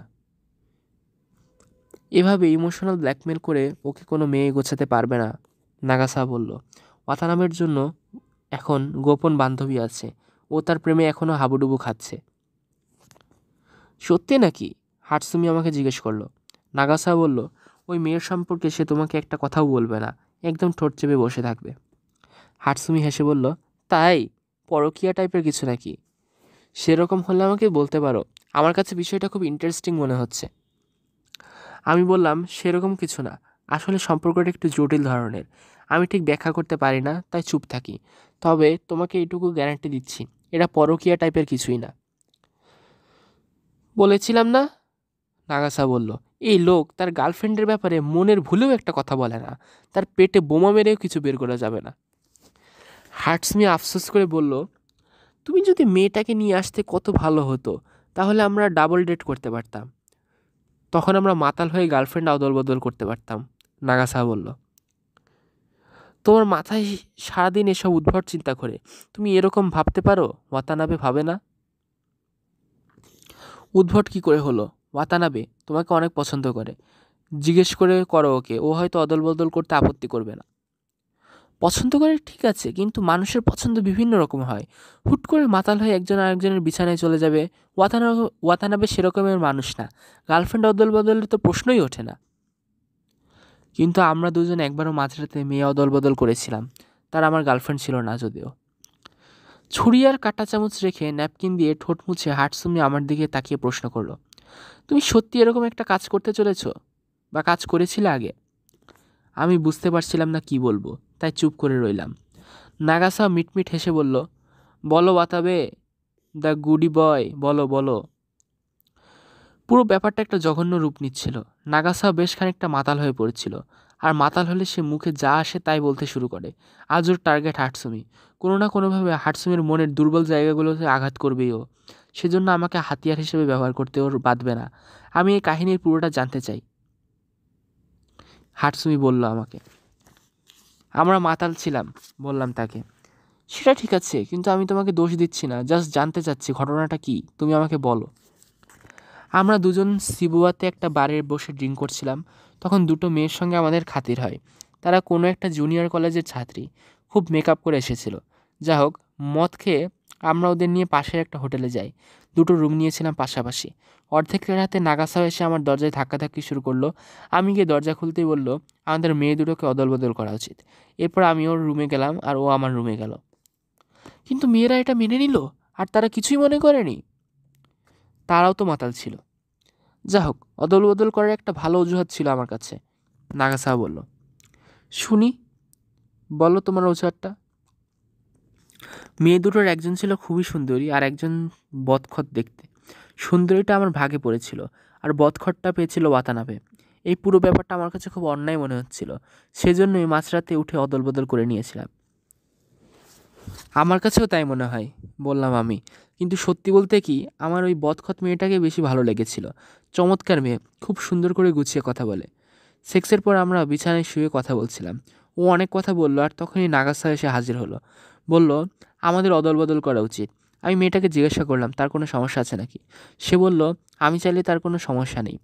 এভাবে ইমোশনাল ব্ল্যাকমেল করে ওকে কোনো মেয়ে গোছাতে পারবে না, নাগাসা বলল। ওয়াতানাবের জন্য এখন গোপন বান্ধবী আছে, ও তার প্রেমে এখনও হাবুডুবু খাচ্ছে। সত্যি নাকি? হাটসুমি আমাকে জিজ্ঞেস করলো। নাগাসা বলল, ওই মেয়ের সম্পর্কে সে তোমাকে একটা কথাও বলবে না, একদম ঠোঁট চেপে বসে থাকবে। হাটসুমি হেসে বলল, তাই? পরকীয়া টাইপের কিছু নাকি? সেরকম হলে আমাকে বলতে পারো, আমার কাছে বিষয়টা খুব ইন্টারেস্টিং মনে হচ্ছে। আমি বললাম, সেরকম কিছু না, আসলে সম্পর্কটা একটু জটিল ধরনের। আমি ঠিক ব্যাখ্যা করতে পারি না, তাই চুপ থাকি। তবে তোমাকে এইটুকু গ্যারান্টি দিচ্ছি, এটা পরকীয়া টাইপের কিছুই না। বলেছিলাম না, নাগাসা বলল। এই লোক তার গার্লফ্রেন্ডের ব্যাপারে মনের ভুলেও একটা কথা বলে না, তার পেটে বোমা মেরেও কিছু বের করা যাবে না। হার্টসমি আফসোস করে বলল, তুমি যদি মেয়েটাকে নিয়ে আসতে কত ভালো হতো, তাহলে আমরা ডাবল ডেট করতে পারতাম। তখন আমরা মাতাল হয়ে গার্লফ্রেন্ড আদল বদল করতে পারতাম, নাগাসা বলল। তোমার মাথায় সারাদিন এসব উদ্ভট চিন্তা করে তুমি এরকম ভাবতে পারো? ওয়াতানাবে ভাবে না? উদ্ভট কি করে হলো? ওয়াতানাবে তোমাকে অনেক পছন্দ করে, জিজ্ঞেস করে করো ওকে, ও হয়তো অদল বদল করতে আপত্তি করবে না। পছন্দ করে ঠিক আছে, কিন্তু মানুষের পছন্দ বিভিন্ন রকম হয়। হুট করে মাতাল হয়ে একজন আরেকজনের বিছানায় চলে যাবে। ওয়াতানাবে সেরকমের মানুষ না, গার্লফ্রেন্ড অদল বদলের তো প্রশ্নই ওঠে না। কিন্তু আমরা দুজন একবারও মাঝরাতে মেয়ে অদল বদল করেছিলাম, তার আমার গার্লফ্রেন্ড ছিল না যদিও। ছুরি আর কাঁটা চামচ রেখে ন্যাপকিন দিয়ে ঠোঁট মুছে হাটসুমি আমার দিকে তাকিয়ে প্রশ্ন করলো, তুমি সত্যি এরকম একটা কাজ করতে চলেছ বা কাজ করেছিলে আগে? আমি বুঝতে পারছিলাম না কি বলবো, তাই চুপ করে রইলাম। নাগাসা মিটমিট হেসে বলল, বলো ওয়াতাবে, দ্য গুডি বয়, বলো বলো। পুরো ব্যাপারটা একটা জঘন্য রূপ নিচ্ছিল। নাগাসা বেশ খানিকটা মাতাল হয়ে পড়েছিল, আর মাতাল হলে সে মুখে যা আসে তাই বলতে শুরু করে। আজ ওর টার্গেট হাটসুমি। কোনো না কোনোভাবে হাটসুমির মনের দুর্বল জায়গাগুলোতে আঘাত করবেই ও। সেজন্য আমাকে হাতিয়ার হিসেবে ব্যবহার করতে ওর বাধবে না। আমি এই কাহিনীর পুরোটা জানতে চাই, হাটসুমি বলল আমাকে। আমরা মাতাল ছিলাম, বললাম তাকে। সেটা ঠিক আছে, কিন্তু আমি তোমাকে দোষ দিচ্ছি না, জাস্ট জানতে চাচ্ছি ঘটনাটা কি, তুমি আমাকে বলো। আমরা দুজন সিবুয়াতে একটা বারে বসে ড্রিঙ্ক করছিলাম। তখন দুটো মেয়ের সঙ্গে আমাদের খাতির হয়। তারা কোনো একটা জুনিয়র কলেজের ছাত্রী, খুব মেকআপ করে এসেছিল। যা হোক, মদ খেয়ে আমরা ওদের নিয়ে পাশের একটা হোটেলে যাই। দুটো রুম নিয়েছিলাম পাশাপাশি। অর্ধেক রাতে নাগাসাও এসে আমার দরজায় ধাক্কাধাক্কি শুরু করলো। আমি গিয়ে দরজা খুলতেই বলল আমাদের মেয়ে দুটোকে অদল বদল করা উচিত। এরপর আমি ওর রুমে গেলাম আর ও আমার রুমে গেল। কিন্তু মেয়েরা এটা মেনে নিল, আর তারা কিছুই মনে করেনি। তারাও তো মাতাল ছিল। যা হোক, অদল বদল করার একটা ভালো অজুহাত ছিল আমার কাছে। নাগাসা বলল, শুনি, বলো তোমার অজুহাতটা। মেয়ে দুটোর একজন ছিল খুবই সুন্দরী আর একজন বদখত দেখতে। সুন্দরীটা আমার ভাগে পড়েছিল, আর বদখতটা পেয়েছিল ওয়াতানাবে। এই পুরো ব্যাপারটা আমার কাছে খুব অন্যায় মনে হচ্ছিল, সেজন্যই মাঝরাতে উঠে অদল বদল করে নিয়েছিলাম। আমার কাছেও তাই মনে হয়, বললাম আমি। কিন্তু সত্যি বলতে কি, আমার ওই বদখত মেয়েটাকে বেশি ভালো লেগেছিল। চমৎকার মেয়ে, খুব সুন্দর করে গুছিয়ে কথা বলে। সেক্সের পর আমরা বিছানায় শুয়ে কথা বলছিলাম। ও অনেক কথা বলল, আর তখনই নাগাসা এসে হাজির হলো। বলল আমাদের অদল বদল করা উচিত। আমি মেয়েটাকে জিজ্ঞাসা করলাম তার কোনো সমস্যা আছে নাকি। সে বলল আমি চাইলে তার কোনো সমস্যা নেই।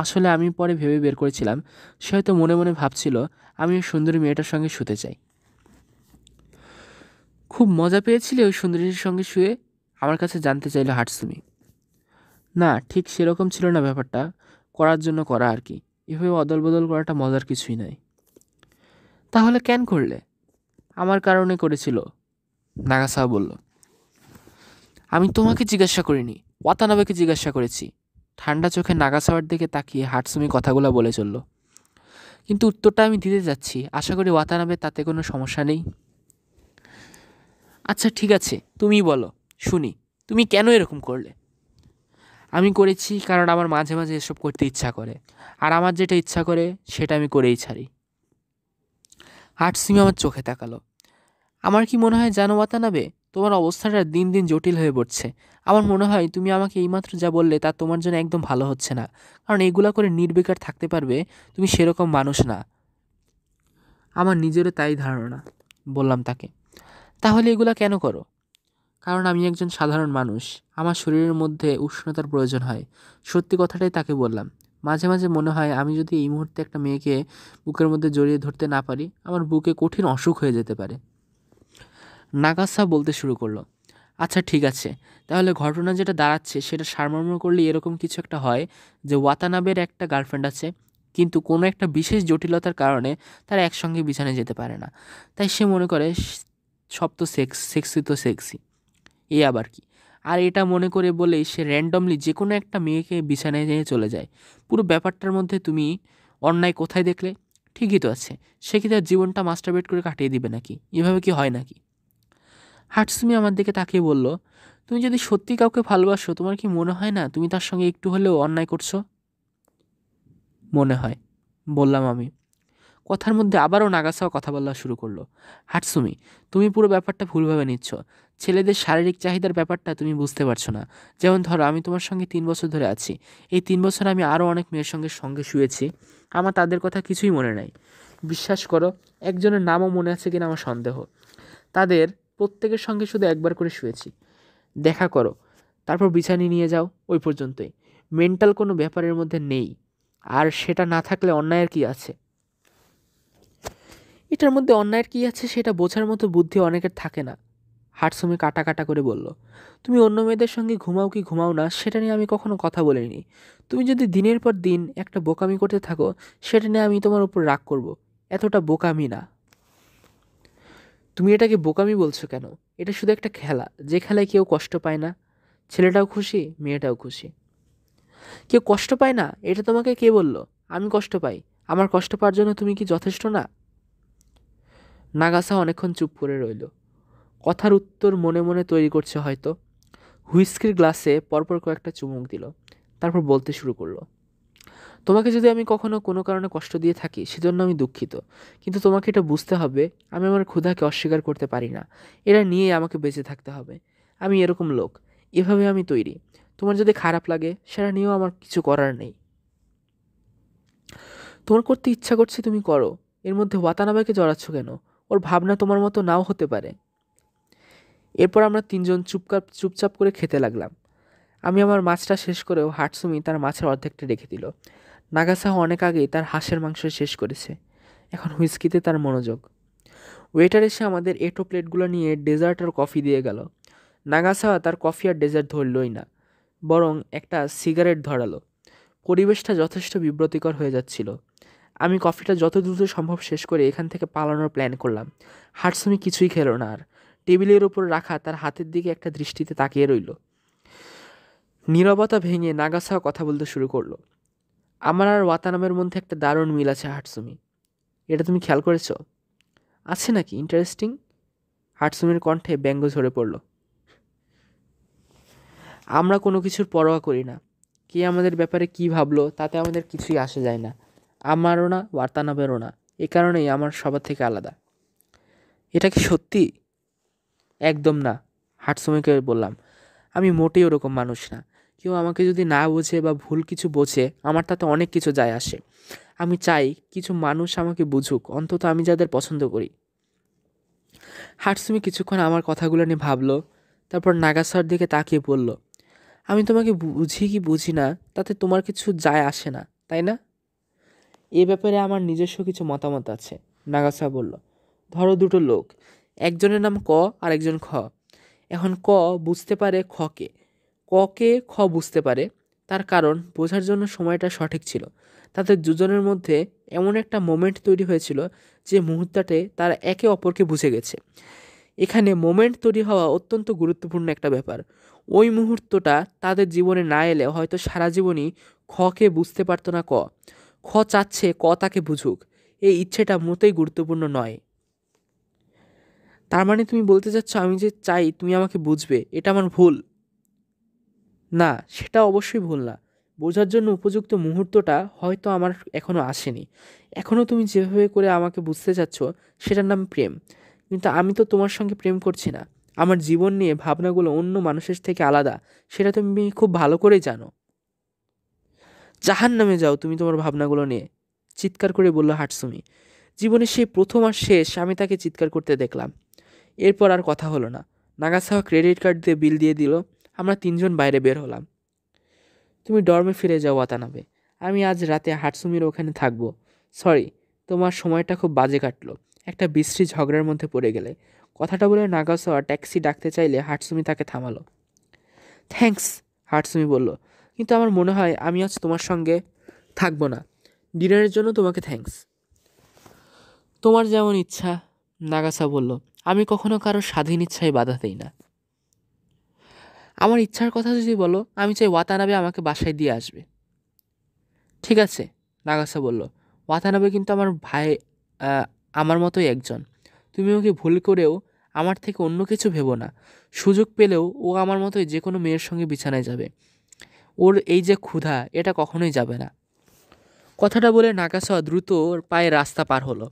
আসলে আমি পরে ভেবে বের করেছিলাম সে হয়তো মনে মনে ভাবছিল আমি ওই সুন্দরী মেয়েটার সঙ্গে শুতে চাই। খুব মজা পেয়েছিলে ওই সুন্দরীর সঙ্গে শুয়ে, আমার কাছে জানতে চাইল হাটসুমি। না, ঠিক সেরকম ছিল না ব্যাপারটা, করার জন্য করা আর কি। এভাবে অদল বদল করাটা মজার কিছুই নয়। তাহলে কেন করলে? আমার কারণে করেছিল, নাগাসা বলল। আমি তোমাকে জিজ্ঞাসা করিনি, ওয়াতানাবেকে জিজ্ঞাসা করেছি। ঠান্ডা চোখে নাগাসাওয়ার দিকে তাকিয়ে হাটসুমি কথাগুলো বলে চলল। কিন্তু উত্তরটা আমি দিতে যাচ্ছি, আশা করি ওয়াতানাবে তাতে কোনো সমস্যা নেই। আচ্ছা ঠিক আছে, তুমিই বলো, শুনি, তুমি কেন এরকম করলে? আমি করেছি কারণ আমার মাঝে মাঝে এসব করতে ইচ্ছা করে, আর আমার যেটা ইচ্ছা করে সেটা আমি করেই ছাড়ি। হাটসুমি আমার চোখে তাকালো। আমার কি মনে হয় জানো ওয়াতানাবে, তোমার অবস্থাটা দিন দিন জটিল হয়ে পড়ছে। আমার মনে হয় তুমি আমাকে এইমাত্র যা বললে তা তোমার জন্য একদম ভালো হচ্ছে না, কারণ এগুলা করে নির্বিকার থাকতে পারবে তুমি সেরকম মানুষ না। আমার নিজেরও তাই ধারণা, বললাম তাকে। তাহলে এগুলা কেন করো? কারণ আমি একজন সাধারণ মানুষ, আমার শরীরের মধ্যে উষ্ণতার প্রয়োজন হয়। সত্যি কথাটাই তাকে বললাম। মাঝে মাঝে মনে হয় আমি যদি এই মুহূর্তে একটা মেয়েকে বুকের মধ্যে জড়িয়ে ধরতে না পারি, আমার বুকে কঠিন অসুখ হয়ে যেতে পারে। নাগাসা বলতে শুরু করলো, আচ্ছা ঠিক আছে, তাহলে ঘটনা যেটা দাঁড়াচ্ছে সেটা সারমর্ম করলে এরকম কিছু একটা হয় যে ওয়াতানাবের একটা গার্লফ্রেন্ড আছে, কিন্তু কোনো একটা বিশেষ জটিলতার কারণে তারা একসঙ্গে বিছানায় যেতে পারে না। তাই সে মনে করে সব তো সেক্সি তো সেক্সি, এ আবার কি। আর এটা মনে করে বলেই সে র্যান্ডমলি যে কোনো একটা মেয়েকে বিছানায় নিয়ে চলে যায়। পুরো ব্যাপারটার মধ্যে তুমি অন্যায় কোথায় দেখলে? ঠিকই তো আছে, সে কি তার জীবনটা মাস্টারবেট করে কাটিয়ে দিবে নাকি? এভাবে কি হয় নাকি? হাটসুমি আমার দিকে তাকিয়ে বলল, তুমি যদি সত্যি কাউকে ভালোবাসো, তোমার কি মনে হয় না তুমি তার সঙ্গে একটু হলেও অন্যায় করছো? মনে হয়, বললাম আমি। কথার মধ্যে আবারও নাগাসাও কথা বলা শুরু করলো। হাটসুমি, তুমি পুরো ব্যাপারটা ভুলভাবে নিচ্ছ। ছেলেদের শারীরিক চাহিদার ব্যাপারটা তুমি বুঝতে পারছো না। যেমন ধরো, আমি তোমার সঙ্গে 3 বছর ধরে আছি। এই 3 বছর আমি আরও অনেক মেয়ের সঙ্গে সঙ্গে শুয়েছি। আমার তাদের কথা কিছুই মনে নাই। বিশ্বাস করো, একজনের নামও মনে আছে কিনা আমার সন্দেহ। তাদের প্রত্যেকের সঙ্গে শুধু একবার করে শুয়েছি। দেখা করো, তারপর বিছানায় নিয়ে যাও, ওই পর্যন্তই। মেন্টাল কোনো ব্যাপারের মধ্যে নেই, আর সেটা না থাকলে অন্যায়ের কি আছে? এটার মধ্যে অন্যায়ের কী আছে সেটা বোঝার মতো বুদ্ধি অনেকের থাকে না, হাটসুমি কাটা কাটা করে বলল। তুমি অন্য মেয়েদের সঙ্গে ঘুমাও কি ঘুমাও না সেটা নিয়ে আমি কখনো কথা বলিনি। তুমি যদি দিনের পর দিন একটা বোকামি করতে থাকো, সেটা নিয়ে আমি তোমার উপর রাগ করব। এতটা বোকামি না। তুমি এটাকে বোকামি বলছো কেন? এটা শুধু একটা খেলা, যে খেলায় কেউ কষ্ট পায় না। ছেলেটাও খুশি, মেয়েটাও খুশি। কেউ কষ্ট পায় না এটা তোমাকে কে বলল? আমি কষ্ট পাই। আমার কষ্ট পাওয়ার জন্য তুমি কি যথেষ্ট না? নাগাসা অনেকক্ষণ চুপ করে রইল। কথার উত্তর মনে মনে তৈরি করছে হয়তো। হুইস্কির গ্লাসে পরপর কয়েকটা চুমুক দিল, তারপর বলতে শুরু করলো, তোমাকে যদি আমি কখনো কোনো কারণে কষ্ট দিয়ে থাকি সেজন্য আমি দুঃখিত, কিন্তু তোমাকে এটা বুঝতে হবে আমি আমার ক্ষুধাকে অস্বীকার করতে পারি না। এরা নিয়ে আমাকে বেঁচে থাকতে হবে। আমি এরকম লোক, এভাবে আমি তৈরি। তোমার যদি খারাপ লাগে সেটা নিয়েও আমার কিছু করার নেই। তোমার করতে ইচ্ছা করছে তুমি করো, এর মধ্যে ওয়াতানাবেকে জড়াচ্ছ কেন? ওর ভাবনা তোমার মতো নাও হতে পারে। এরপর আমরা তিনজন চুপচাপ করে খেতে লাগলাম। আমি আমার মাছটা শেষ করেও হাটসুমি তার মাছের অর্ধেকটা রেখে দিল। নাগাসাহ অনেক আগেই তার হাঁসের মাংস শেষ করেছে, এখন হুইস্কিতে তার মনোযোগ। ওয়েটার এসে আমাদের এটো প্লেটগুলো নিয়ে ডেজার্ট আর কফি দিয়ে গেল। নাগাসাওয়া তার কফি আর ডেজার্ট ধরলই না, বরং একটা সিগারেট ধরালো। পরিবেশটা যথেষ্ট বিব্রতিকর হয়ে যাচ্ছিল। আমি কফিটা যত দ্রুত সম্ভব শেষ করে এখান থেকে পালানোর প্ল্যান করলাম। হাটসুমি কিছুই খেলো না আর। টেবিলের ওপর রাখা তার হাতের দিকে একটা দৃষ্টিতে তাকিয়ে রইল। নীরবতা ভেঙে নাগাসাওয়া কথা বলতে শুরু করলো, আমার আর ওয়াতানাবের মধ্যে একটা দারুণ মিল আছে হাটসুমি, এটা তুমি খেয়াল করেছ? আছে নাকি ইন্টারেস্টিং? হাটসুমির কণ্ঠে ব্যঙ্গ ঝরে পড়ল। আমরা কোনো কিছুর পরোয়া করি না, কে আমাদের ব্যাপারে কি ভাবলো তাতে আমাদের কিছুই আসে যায় না। আমারও না, ওয়াতানাবেরও না। এ কারণেই আমার সবার থেকে আলাদা। এটা কি সত্যি? একদম না, হাটসুমিকে বললাম। আমি মোটেই ওরকম মানুষ না। কেউ আমাকে যদি না বোঝে বা ভুল কিছু বোঝে আমার তাতে অনেক কিছু যায় আসে। আমি চাই কিছু মানুষ আমাকে বুঝুক, অন্তত আমি যাদের পছন্দ করি। হাটসুমি কিছুক্ষণ আমার কথাগুলো নিয়ে ভাবলো, তারপর নাগাসার দিকে তাকিয়ে বলল, আমি তোমাকে বুঝি কি বুঝি না তাতে তোমার কিছু যায় আসে না, তাই না? এ ব্যাপারে আমার নিজস্ব কিছু মতামত আছে, নাগাসা বলল। ধরো দুটো লোক, একজনের নাম ক আর একজন খ। এখন ক বুঝতে পারে খকে, ককে খ বুঝতে পারে। তার কারণ বোঝার জন্য সময়টা সঠিক ছিল। তাদের দুজনের মধ্যে এমন একটা মোমেন্ট তৈরি হয়েছিল যে মুহূর্তটাতে তারা একে অপরকে বুঝে গেছে। এখানে মোমেন্ট তৈরি হওয়া অত্যন্ত গুরুত্বপূর্ণ একটা ব্যাপার। ওই মুহূর্তটা তাদের জীবনে না এলে হয়তো সারা জীবনই খকে বুঝতে পারতো না ক। খ চাচ্ছে ক তাকে বুঝুক, এই ইচ্ছেটা মোটেই গুরুত্বপূর্ণ নয়। তার মানে তুমি বলতে চাচ্ছ আমি যে চাই তুমি আমাকে বুঝবে এটা আমার ভুল? না, সেটা অবশ্যই ভুল না। বোঝার জন্য উপযুক্ত মুহূর্তটা হয়তো আমার এখনও আসেনি। এখনও তুমি যেভাবে করে আমাকে বুঝতে চাচ্ছ সেটার নাম প্রেম। কিন্তু আমি তো তোমার সঙ্গে প্রেম করছি না। আমার জীবন নিয়ে ভাবনাগুলো অন্য মানুষের থেকে আলাদা, সেটা তুমি খুব ভালো করেই জানো। জাহান্নামে যাও তুমি তোমার ভাবনাগুলো নিয়ে, চিৎকার করে বলল হাটসুমি। জীবনে সেই প্রথম আর শেষ আমি তাকে চিৎকার করতে দেখলাম। এরপর আর কথা হলো না। নাগাসাওয়া ক্রেডিট কার্ড দিয়ে বিল দিয়ে দিল। আমরা তিনজন বাইরে বের হলাম। তুমি ডর্মে ফিরে যাও ওয়াতানাবে, আমি আজ রাতে হাটসুমির ওখানে থাকবো। সরি, তোমার সময়টা খুব বাজে কাটলো, একটা বিশ্রী ঝগড়ার মধ্যে পড়ে গেলে। কথাটা বলে নাগাসাওয়া ট্যাক্সি ডাকতে চাইলে হাটসুমি তাকে থামালো। থ্যাঙ্কস, হাটসুমি বলল, কিন্তু আমার মনে হয় আমি আজ তোমার সঙ্গে থাকবো না। ডিনারের জন্য তোমাকে থ্যাঙ্কস। তোমার যেমন ইচ্ছা, নাগাসা বলল। আমি কখনো কারো স্বাধীন ইচ্ছায় বাধা দিই না। আমার ইচ্ছার কথা যদি বলো, আমি চাই ওয়াতানাবে আমাকে বাসায় দিয়ে আসবে। ঠিক আছে, নাগাসা বলল। ওয়াতানাবে কিন্তু আমার ভাই, আহ, আমার মতোই একজন। তুমি ওকে ভুল করেও আমার থেকে অন্য কিছু ভেবো না। সুযোগ পেলেও ও আমার মতোই যে কোনো মেয়ের সঙ্গে বিছানায় যাবে। ওর এই যে ক্ষুধা, এটা কখনোই যাবে না। কথাটা বলে নাগাসা দ্রুত ওর পায়ে রাস্তা পার হলো।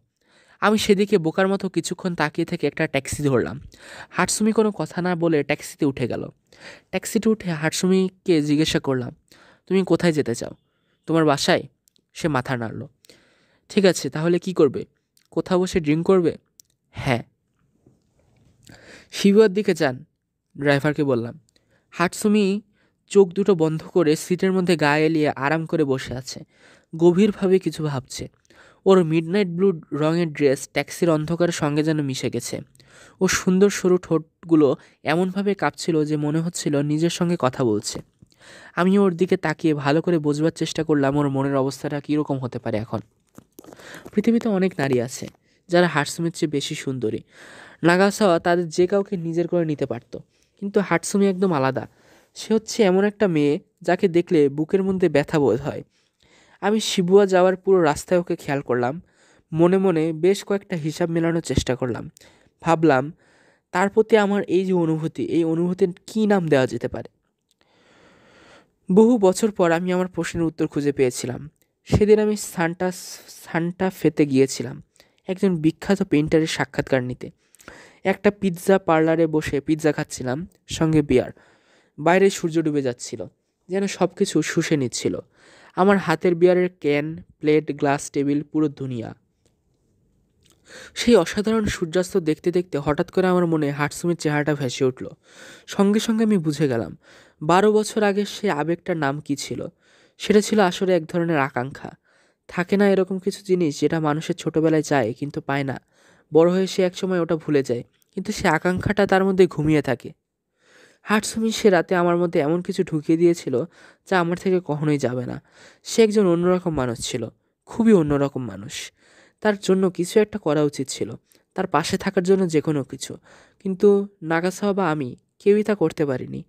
আমি সেদিকে বোকার মতো কিছুক্ষণ তাকিয়ে থেকে একটা ট্যাক্সি ধরলাম। হাটসুমি কোনো কথা না বলে ট্যাক্সিতে উঠে গেল। ট্যাক্সিতে উঠে হাটসুমিকে জিজ্ঞাসা করলাম, তুমি কোথায় যেতে চাও? তোমার বাসায়? সে মাথা নাড়ল। ঠিক আছে, তাহলে কি করবে? কোথাও বসে ড্রিঙ্ক করবে? হ্যাঁ। শিবুয়ার দিকে যান, ড্রাইভারকে বললাম। হাটসুমি চোখ দুটো বন্ধ করে সিটের মধ্যে গা এলিয়ে আরাম করে বসে আছে, গভীরভাবে কিছু ভাবছে। ওর মিডনাইট ব্লু রঙের ড্রেস ট্যাক্সির অন্ধকারের সঙ্গে যেন মিশে গেছে। ওর সুন্দর সরু ঠোঁটগুলো এমনভাবে কাঁপছিল যে মনে হচ্ছিল নিজের সঙ্গে কথা বলছে। আমি ওর দিকে তাকিয়ে ভালো করে বোঝবার চেষ্টা করলাম ওর মনের অবস্থাটা কীরকম হতে পারে এখন। পৃথিবীতে অনেক নারী আছে যারা হাটসুমির চেয়ে বেশি সুন্দরী। নাগাসাওয়া তাদের যে কাউকে নিজের করে নিতে পারত, কিন্তু হাটসুমি একদম আলাদা। সে হচ্ছে এমন একটা মেয়ে যাকে দেখলে বুকের মধ্যে ব্যথা বোধ হয়। আমি শিবুয়া যাওয়ার পুরো রাস্তায় ওকে খেয়াল করলাম। মনে মনে বেশ কয়েকটা হিসাব মেলানোর চেষ্টা করলাম। ভাবলাম তার প্রতি আমার এই যে অনুভূতি, এই অনুভূতির কী নাম দেওয়া যেতে পারে। বহু বছর পর আমি আমার প্রশ্নের উত্তর খুঁজে পেয়েছিলাম। সেদিন আমি সান্টা ফেতে গিয়েছিলাম একজন বিখ্যাত পেইন্টারের সাক্ষাৎকার নিতে। একটা পিৎজা পার্লারে বসে পিৎজা খাচ্ছিলাম, সঙ্গে বিয়ার। বাইরে সূর্য ডুবে যাচ্ছিল, যেন সব কিছু শুষে নিচ্ছিল। আমার হাতের বিয়ারের ক্যান, প্লেট, গ্লাস, টেবিল, পুরো দুনিয়া। সেই অসাধারণ সূর্যাস্ত দেখতে দেখতে হঠাৎ করে আমার মনে হাটসুমির চেহারাটা ভেসে উঠল। সঙ্গে সঙ্গে আমি বুঝে গেলাম 12 বছর আগে সে আবেগটার নাম কি ছিল। সেটা ছিল আসলে এক ধরনের আকাঙ্ক্ষা। থাকে না এরকম কিছু জিনিস যেটা মানুষের ছোটবেলায় চায় কিন্তু পায় না, বড় হয়ে সে একসময় ওটা ভুলে যায়, কিন্তু সে আকাঙ্ক্ষাটা তার মধ্যে ঘুমিয়ে থাকে। হাটসুমি সে রাতে আমার মধ্যে এমন কিছু ঢুকিয়ে দিয়েছিল যা আমার থেকে কখনোই যাবে না। সে একজন অন্যরকম মানুষ ছিল, খুবই অন্যরকম মানুষ। তার জন্য কিছু একটা করা উচিত ছিল, তার পাশে থাকার জন্য যে কোনো কিছু। কিন্তু নাগাসাওয়া বা আমি কেউই তা করতে পারিনি।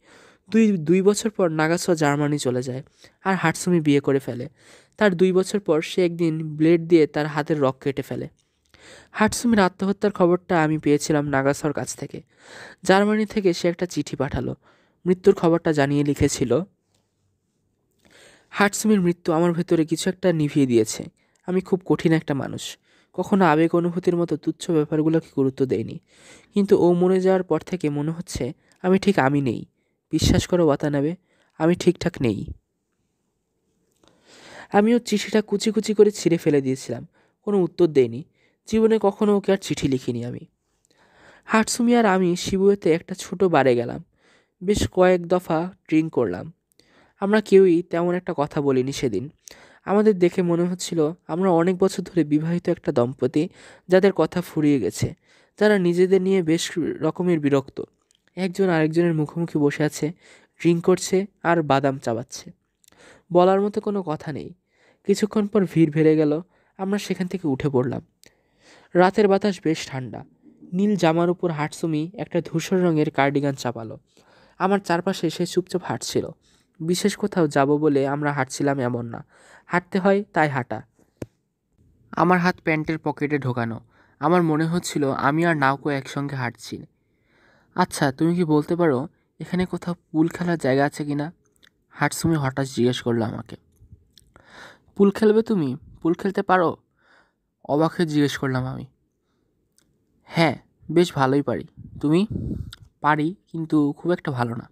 দুই বছর পর নাগাসাওয়া জার্মানি চলে যায় আর হাটসুমি বিয়ে করে ফেলে। তার 2 বছর পর সে একদিন ব্লেড দিয়ে তার হাতের রগ কেটে ফেলে। হাটসুমির আত্মহত্যার খবরটা আমি পেয়েছিলাম নাগাসাওয়ার কাছ থেকে। জার্মানি থেকে সে একটা চিঠি পাঠালো, মৃত্যুর খবরটা জানিয়ে লিখেছিল, হাটসুমির মৃত্যু আমার ভেতরে কিছু একটা নিভিয়ে দিয়েছে। আমি খুব কঠিন একটা মানুষ, কখনো আবেগ অনুভূতির মতো তুচ্ছ ব্যাপারগুলোকে গুরুত্ব দেইনি, কিন্তু ও মরে যাওয়ার পর থেকে মনে হচ্ছে আমি নেই। বিশ্বাস করো ওয়াতানাবে, আমি ঠিকঠাক নেই। আমি ওর চিঠিটা কুচি কুচি করে ছিঁড়ে ফেলে দিয়েছিলাম, কোনো উত্তর দেইনি। জীবনে কখনো ওকে আর চিঠি লিখিনি আমি। হাটসুমি আর আমি শিবুয়েতে একটা ছোট বারে গেলাম। বেশ কয়েক দফা ড্রিঙ্ক করলাম। আমরা কেউই তেমন একটা কথা বলিনি সেদিন। আমাদের দেখে মনে হচ্ছিল আমরা অনেক বছর ধরে বিবাহিত একটা দম্পতি, যাদের কথা ফুরিয়ে গেছে, যারা নিজেদের নিয়ে বেশ রকমের বিরক্ত। একজন আরেকজনের মুখোমুখি বসে আছে, ড্রিঙ্ক করছে আর বাদাম চাবাচ্ছে। বলার মতো কোনো কথা নেই। কিছুক্ষণ পর ভিড় বেড়ে গেল, আমরা সেখান থেকে উঠে পড়লাম। রাতের বাতাস বেশ ঠান্ডা। নীল জামার উপর হাটসুমি একটা ধূসর রঙের কার্ডিগান চাপালো। আমার চারপাশে সে চুপচাপ হাঁটছিল। বিশেষ কোথাও যাব বলে আমরা হাঁটছিলাম এমন না, হাঁটতে হয় তাই হাঁটা। আমার হাত প্যান্টের পকেটে ঢোকানো। আমার মনে হচ্ছিল আমি আর নাওকো একসঙ্গে হাঁটছি। আচ্ছা, তুমি কি বলতে পারো এখানে কোথাও পুল খেলার জায়গা আছে কিনা? হাটসুমি হঠাৎ জিজ্ঞেস করলো আমাকে। পুল খেলবে তুমি? পুল খেলতে পারো? অবাক হয়ে জিজ্ঞেস করলাম আমি। হ্যাঁ, বেশ ভালোই পারি। তুমি? পারি, কিন্তু খুব একটা ভালো না।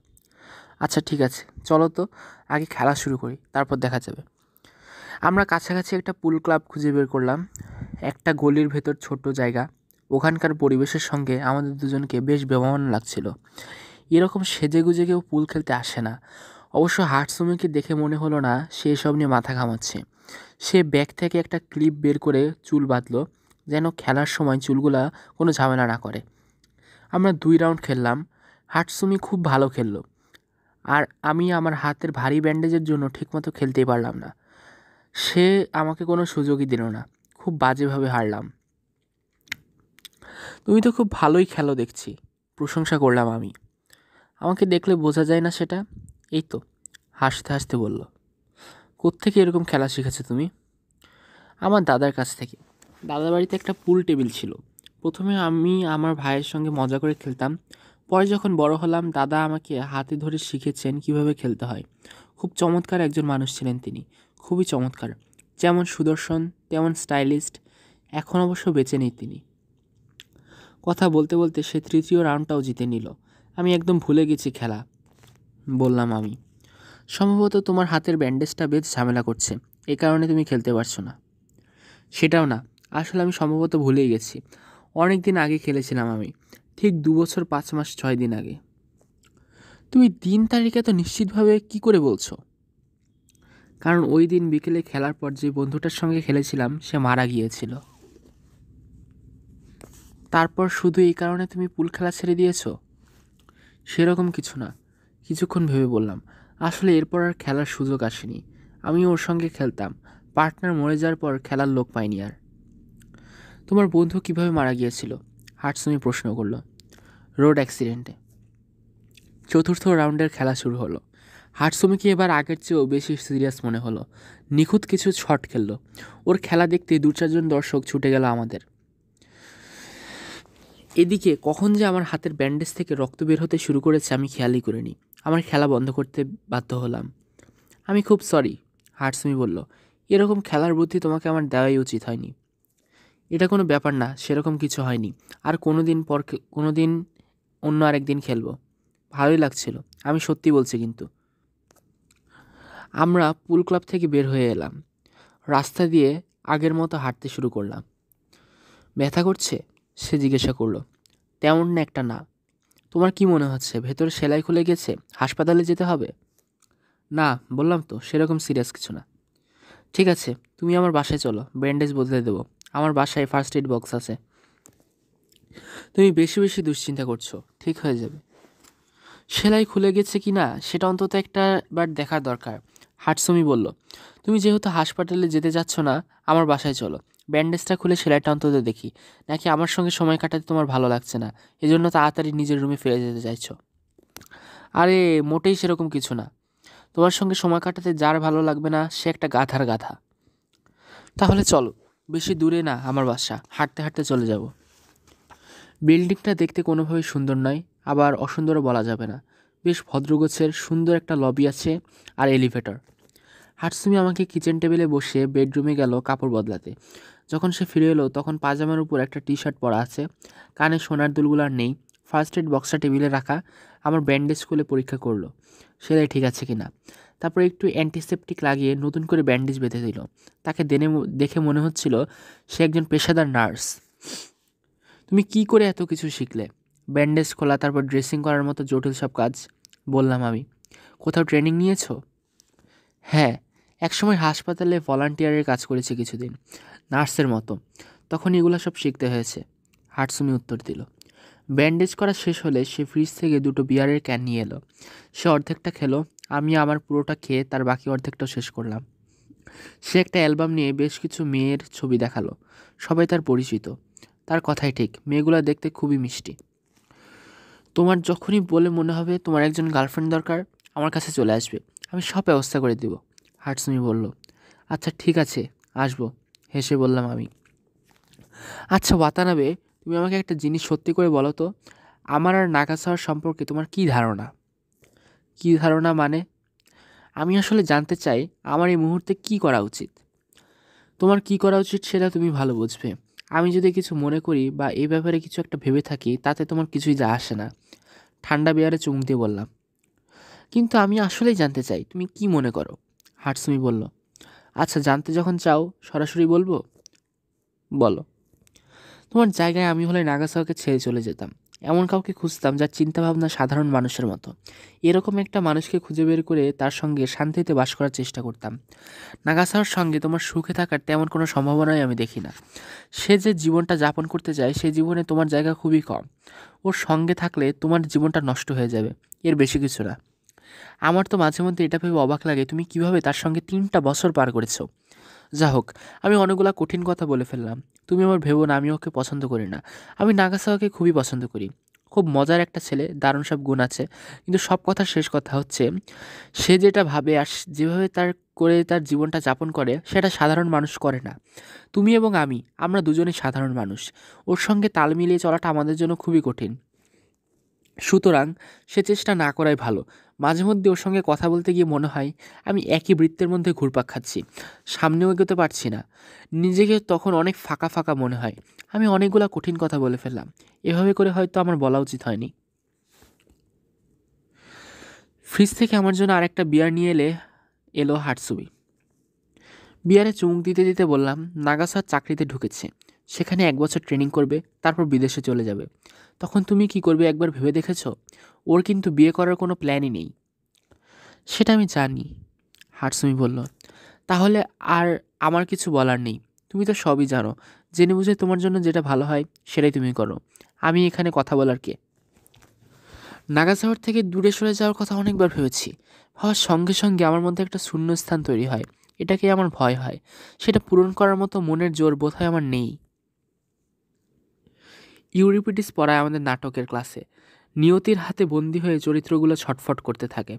আচ্ছা ঠিক আছে, চলো তো আগে খেলা শুরু করি, তারপর দেখা যাবে। আমরা কাছাকাছি একটা পুল ক্লাব খুঁজে বের করলাম। একটা গলির ভেতর ছোট্ট জায়গা। ওখানকার পরিবেশের সঙ্গে আমাদের দুজনকে বেশ বেমানান লাগছিল। এরকম সেজেগুজে কেউ পুল খেলতে আসে না। অবশ্য হাটসুমিকে দেখে মনে হলো না সে এসব নিয়ে মাথা ঘামাচ্ছে। সে ব্যাগ থেকে একটা ক্লিপ বের করে চুল বাঁধলো, যেন খেলার সময় চুলগুলা কোনো ঝামেলা না করে। আমরা 2 রাউন্ড খেললাম। হাটসুমি খুব ভালো খেললো, আর আমি আমার হাতের ভারী ব্যান্ডেজের জন্য ঠিকমতো খেলতেই পারলাম না। সে আমাকে কোনো সুযোগই দিল না। খুব বাজেভাবে হারলাম। তুমি তো খুব ভালোই খেলো দেখছি, প্রশংসা করলাম আমি। আমাকে দেখলে বোঝা যায় না সেটা? এই তো, হাসতে হাসতে বলল। কোত্থেকে এরকম খেলা শিখেছো তুমি? আমার দাদার কাছ থেকে। দাদার বাড়িতে একটা পুল টেবিল ছিল। প্রথমে আমি আমার ভাইয়ের সঙ্গে মজা করে খেলতাম। পরে যখন বড় হলাম, দাদা আমাকে হাতে ধরে শিখেছেন কীভাবে খেলতে হয়। খুব চমৎকার একজন মানুষ ছিলেন তিনি, খুবই চমৎকার। যেমন সুদর্শন তেমন স্টাইলিস্ট। এখন অবশ্য বেঁচে নেই তিনি। কথা বলতে বলতে সে 3য় রাউন্ডটাও জিতে নিল। আমি একদম ভুলে গেছি খেলা, বললাম আমি। সম্ভবত তোমার হাতের ব্যান্ডেজটা বেশ ঝামেলা করছে, এই কারণে তুমি খেলতে পারছো না। সেটাও না, আসলে আমি সম্ভবত ভুলেই গেছি। অনেক দিন আগে খেলেছিলাম আমি, ঠিক 2 বছর 5 মাস 6 দিন আগে। তুমি দিন তারিখ এত নিশ্চিতভাবে কি করে বলছো? কারণ ওই দিন বিকেলে খেলার পর যে বন্ধুটার সঙ্গে খেলেছিলাম সে মারা গিয়েছিল। তারপর শুধু এই কারণে তুমি পুল খেলা ছেড়ে দিয়েছো? সেরকম কিছু না, কিছুক্ষণ ভেবে বললাম। আসলে এরপর আর খেলার সুযোগ আসেনি। আমি ওর সঙ্গে খেলতাম, পার্টনার মরে যাওয়ার পর খেলার লোক পাইনি আর। তোমার বন্ধু কিভাবে মারা গিয়েছিল? হাটসুমি প্রশ্ন করলো। রোড অ্যাক্সিডেন্টে। 4র্থ রাউন্ডের খেলা শুরু হলো। হাটসুমিকে এবার আগের চেয়েও বেশি সিরিয়াস মনে হলো। নিখুঁত কিছু শট খেললো। ওর খেলা দেখতে 2-4 জন দর্শক ছুটে গেল আমাদের। এদিকে কখন যে আমার হাতের ব্যান্ডেজ থেকে রক্ত বের হতে শুরু করেছে আমি খেয়ালই করিনি। আমার খেলা বন্ধ করতে বাধ্য হলাম। আমি খুব সরি, হাটসুমি বলল। এরকম খেলার বুদ্ধি তোমাকে আমার দেওয়াই উচিত হয়নি। এটা কোনো ব্যাপার না, সেরকম কিছু হয়নি। আর কোনো দিন অন্য আরেকদিন খেলবো। ভালোই লাগছিল, আমি সত্যি বলছি। কিন্তু আমরা পুল ক্লাব থেকে বের হয়ে এলাম। রাস্তা দিয়ে আগের মতো হাঁটতে শুরু করলাম। ব্যথা করছে? সে জিজ্ঞাসা করলো। তেমন একটা না। তোমার কি মনে হচ্ছে ভেতরে সেলাই খুলে গেছে, হাসপাতালে যেতে হবে? না, বললাম তো সেরকম সিরিয়াস কিছু না। ঠিক আছে, তুমি আমার বাসায় চলো, ব্যান্ডেজ বদলে দেবো। আমার বাসায় ফার্স্ট এড বক্স আছে। তুমি বেশি বেশি দুশ্চিন্তা করছো, ঠিক হয়ে যাবে। সেলাই খুলে গেছে কি না সেটা অন্তত একটা বার দেখার দরকার, হাটসুমি বলল। তুমি যেহেতু হাসপাতালে যেতে যাচ্ছ না, আমার বাসায় চলো। ব্যান্ডেজটা খুলে সেলাইটা অন্তত দেখি। নাকি আমার সঙ্গে সময় কাটাতে তোমার ভালো লাগছে না, এজন্য তাড়াতাড়ি নিজের রুমে ফিরে যেতে চাইছো? আরে মোটেই সেরকম কিছু না। তোমার সঙ্গে সময় কাটাতে যার ভালো লাগবে না সে একটা গাধার গাধা। তাহলে চলো, বেশি দূরে না আমার বাসা, হাঁটতে হাঁটতে চলে যাব। বিল্ডিংটা দেখতে কোনোভাবেই সুন্দর নয়, আবার অসুন্দরও বলা যাবে না। বেশ ভদ্রগোছের সুন্দর একটা লবি আছে আর এলিভেটর। হাটসুমি আমাকে কিচেন টেবিলে বসে বেডরুমে গেল কাপড় বদলাতে। যখন সে ফিরে এলো তখন পাজামার উপর একটা টি শার্ট পরা আছে, কানে সোনার দুলগুলো আর নেই। ফার্স্ট এড বক্সটা টেবিলে রাখা। আমার ব্যান্ডেজ খুলে পরীক্ষা করলো সেলাই ঠিক আছে কিনা। তারপর একটু অ্যান্টিসেপটিক লাগিয়ে নতুন করে ব্যান্ডেজ বেঁধে দিল। তাকে দেখে মনে হচ্ছিল সে একজন পেশাদার নার্স। তুমি কি করে এত কিছু শিখলে? ব্যান্ডেজ খোলা, তারপর ড্রেসিং করার মতো জটিল সব কাজ, বললাম আমি। কোথাও ট্রেনিং নিয়েছো? হ্যাঁ, একসময় হাসপাতালে ভলান্টিয়ারের কাজ করেছি কিছুদিন, নার্সের মতো। তখন এগুলো সব শিখতে হয়েছে, হাটসুমি উত্তর দিল। ব্যান্ডেজ করা শেষ হলে সে ফ্রিজ থেকে 2টো বিয়ারের ক্যান নিয়ে এলো। সে অর্ধেকটা খেলো, আমি আমার পুরোটা খেয়ে তার বাকি অর্ধেকটাও শেষ করলাম। সে একটা অ্যালবাম নিয়ে বেশ কিছু মেয়ের ছবি দেখালো। সবাই তার পরিচিত। তার কথাই ঠিক, মেয়েগুলো দেখতে খুবই মিষ্টি। তোমার যখনই বলে মনে হবে তোমার একজন গার্লফ্রেন্ড দরকার, আমার কাছে চলে আসবে, আমি সব ব্যবস্থা করে দেব, হাটসুমি বলল। আচ্ছা ঠিক আছে, আসবো, হেসে বললাম আমি। আচ্ছা ওয়াতানাবে, তুমি আমাকে একটা জিনিস সত্যি করে বলো তো, আমার আর নাগাসাওয়ার সম্পর্কে তোমার কী ধারণা? কী ধারণা মানে? আমি আসলে জানতে চাই আমার এই মুহূর্তে কী করা উচিত। তোমার কী করা উচিত সেটা তুমি ভালো বুঝবে। আমি যদি কিছু মনে করি বা এই ব্যাপারে কিছু একটা ভেবে থাকি তাতে তোমার কিছুই যা আসে না, ঠান্ডা বিয়ারে চুমুক দিয়ে বললাম। কিন্তু আমি আসলেই জানতে চাই তুমি কি মনে করো, হাটসুমি বলল। আচ্ছা জানতে যখন চাও সরাসরি বলবো, বলো। তোমার জায়গায় আমি হলে নাগাসাওয়াকে ছেড়ে চলে যেতাম। এমন কাউকে খুঁজতাম যার চিন্তাভাবনা সাধারণ মানুষের মতো। এরকম একটা মানুষকে খুঁজে বের করে তার সঙ্গে শান্তিতে বাস করার চেষ্টা করতাম। নাগাসাওয়ার সঙ্গে তোমার সুখে থাকার তেমন কোনো সম্ভাবনাই আমি দেখি না। সে যে জীবনটা যাপন করতে চায় সে জীবনে তোমার জায়গা খুবই কম। ওর সঙ্গে থাকলে তোমার জীবনটা নষ্ট হয়ে যাবে, এর বেশি কিছু না। আমার তো মাঝে মধ্যে এটা ভেবে অবাক লাগে তুমি কিভাবে তার সঙ্গে 3টা বছর পার করেছো। যা হোক, আমি অনেকগুলা কঠিন কথা বলে ফেললাম। তুমি আমার ভেবো না আমি ওকে পছন্দ করি না। আমি নাগাসাওয়াকে খুবই পছন্দ করি। খুব মজার একটা ছেলে, দারুণ সব গুণ আছে। কিন্তু সব কথার শেষ কথা হচ্ছে সে যেটা ভাবে আর যেভাবে তার জীবনটা যাপন করে সেটা সাধারণ মানুষ করে না। তুমি এবং আমরা দুজনেই সাধারণ মানুষ। ওর সঙ্গে তাল মিলিয়ে চলাটা আমাদের জন্য খুবই কঠিন। সুতরাং সে চেষ্টা না করাই ভালো। মাঝে মধ্যে ওর সঙ্গে কথা বলতে গিয়ে মনে হয় আমি একই বৃত্তের মধ্যে ঘুরপাক খাচ্ছি, সামনেও এগোতে পারছি না। নিজেকে তখন অনেক ফাঁকা ফাঁকা মনে হয়। আমি অনেকগুলা কঠিন কথা বলে ফেললাম। এভাবে করে হয়তো আমার বলা উচিত হয়নি। ফ্রিজ থেকে আমার জন্য আরেকটা বিয়ার নিয়ে এলো হাটসুমি। বিয়ারে চুমুক দিতে দিতে বললাম, নাগাসার চাকরিতে ঢুকেছে, সেখানে 1 বছর ট্রেনিং করবে, তারপর বিদেশে চলে যাবে। তখন তুমি কি করবে একবার ভেবে দেখেছো? ওর কিন্তু বিয়ে করার কোনো প্ল্যানই নেই। সেটা আমি জানি, হাটসুমি বলল। তাহলে আর আমার কিছু বলার নেই। তুমি তো সবই জানো। জেনে বুঝে তোমার জন্য যেটা ভালো হয় সেটাই তুমি করো। আমি এখানে কথা বলার কে? নাগাসাওয়ার থেকে দূরে সরে যাওয়ার কথা অনেকবার ভেবেছি। ভাবার সঙ্গে সঙ্গে আমার মধ্যে একটা শূন্যস্থান তৈরি হয়। এটাকে আমার ভয় হয়। সেটা পূরণ করার মতো মনের জোর বোধহয় আমার নেই। ইউরিপিডিস পড়ায় আমাদের নাটকের ক্লাসে। নিয়তির হাতে বন্দী হয়ে চরিত্রগুলো ছটফট করতে থাকে।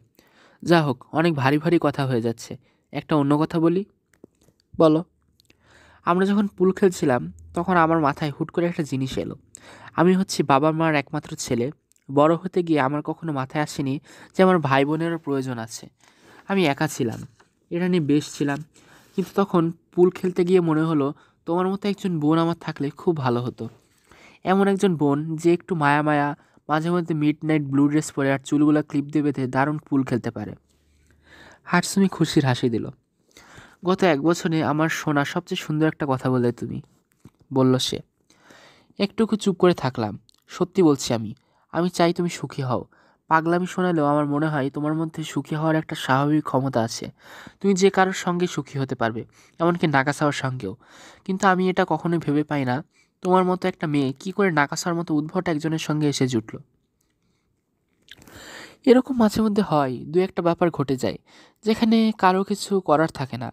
যা হোক, অনেক ভারী ভারী কথা হয়ে যাচ্ছে, একটা অন্য কথা বলি। বলো। আমরা যখন পুল খেলছিলাম তখন আমার মাথায় হুট করে একটা জিনিস এলো। আমি হচ্ছি বাবা মার একমাত্র ছেলে। বড় হতে গিয়ে আমার কখনো মাথায় আসেনি যে আমার ভাই বোনেরও প্রয়োজন আছে। আমি একা ছিলাম, এটা নিয়ে বেশ ছিলাম। কিন্তু তখন পুল খেলতে গিয়ে মনে হলো তোমার মতো একজন বোন আমার থাকলে খুব ভালো হতো। এমন একজন বোন যে একটু মায়া মায়া, মাঝে মধ্যে মিড নাইট ব্লু ড্রেস পরে আর চুলগুলা ক্লিপ দিয়ে বেঁধে দারুণ পুল খেলতে পারে। হাটসুমি খুশির হাসি দিল। গত 1 বছরে আমার শোনা সবচেয়ে সুন্দর একটা কথা বললে তুমি, বলল সে। একটুকু চুপ করে থাকলাম। সত্যি বলছি, আমি আমি চাই তুমি সুখী হও। পাগলামি শোনালেও আমার মনে হয় তোমার মধ্যে সুখী হওয়ার একটা স্বাভাবিক ক্ষমতা আছে। তুমি যে কারোর সঙ্গে সুখী হতে পারবে, এমনকি নাকাসাওয়ার সঙ্গেও। কিন্তু আমি এটা কখনোই ভেবে পাই না তোমার মতো একটা মেয়ে কী করে নাকাসার মতো উদ্ভট একজনের সঙ্গে এসে জুটল। এরকম মাঝে মধ্যে হয়, দু একটা ব্যাপার ঘটে যায় যেখানে কারো কিছু করার থাকে না।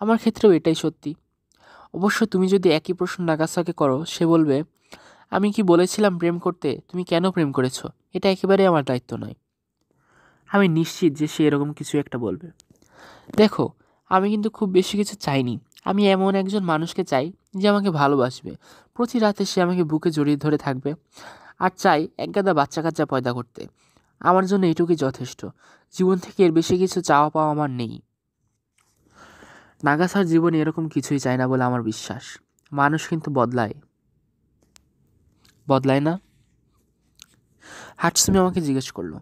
আমার ক্ষেত্রেও এটাই সত্যি। অবশ্য তুমি যদি একই প্রশ্ন নাগাসাকে করো, সে বলবে, আমি কি বলেছিলাম প্রেম করতে, তুমি কেন প্রেম করেছো, এটা একেবারেই আমার দায়িত্ব নয়। আমি নিশ্চিত যে সে এরকম কিছু একটা বলবে। দেখো, আমি কিন্তু খুব বেশি কিছু চাইনি। আমি এমন একজন মানুষকে চাই যে আমাকে ভালোবাসবে, প্রতি রাতে সে আমাকে বুকে জড়িয়ে ধরে থাকবে, আর চাই একগাদা বাচ্চা কাচ্চা পয়দা করতে। আমার জন্য এটুকুই যথেষ্ট। জীবন থেকে এর বেশি কিছু চাওয়া পাওয়া আমার নেই। নাগাসার জীবনে এরকম কিছুই চায় না বলে আমার বিশ্বাস। মানুষ কিন্তু বদলায়, বদলায় না? হাটসুমি আমাকে জিজ্ঞেস করলো,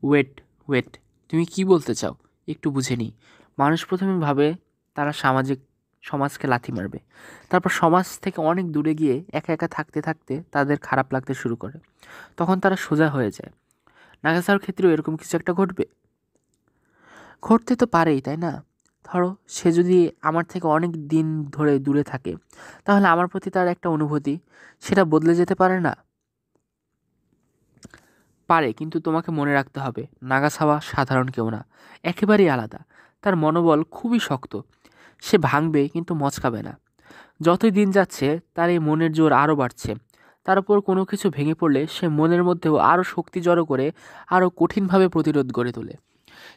ওয়েট ওয়েট, তুমি কি বলতে চাও? একটু বুঝে নিই। মানুষ প্রথমে ভাবে তারা সমাজকে লাথি মারবে, তারপর সমাজ থেকে অনেক দূরে গিয়ে একা একা থাকতে থাকতে তাদের খারাপ লাগতে শুরু করে, তখন তারা সোজা হয়ে যায়। নাগাসার ক্ষেত্রেও এরকম কিছু একটা ঘটবে। ঘটতে তো পারেই, তাই না? ধরো সে যদি আমার থেকে অনেক দিন ধরে দূরে থাকে, তাহলে আমার প্রতি তার একটা অনুভূতি, সেটা বদলে যেতে পারে না? পারে, কিন্তু তোমাকে মনে রাখতে হবে নাগাসাওয়া সাধারণ কেউ না, একেবারেই আলাদা। তার মনোবল খুবই শক্ত। সে ভাঙবে কিন্তু মচকাবে না। যতই দিন যাচ্ছে তার এই মনের জোর আরও বাড়ছে। তার উপর কোনো কিছু ভেঙে পড়লে সে মনের মধ্যেও আরও শক্তি জড়ো করে আরও কঠিনভাবে প্রতিরোধ গড়ে তোলে।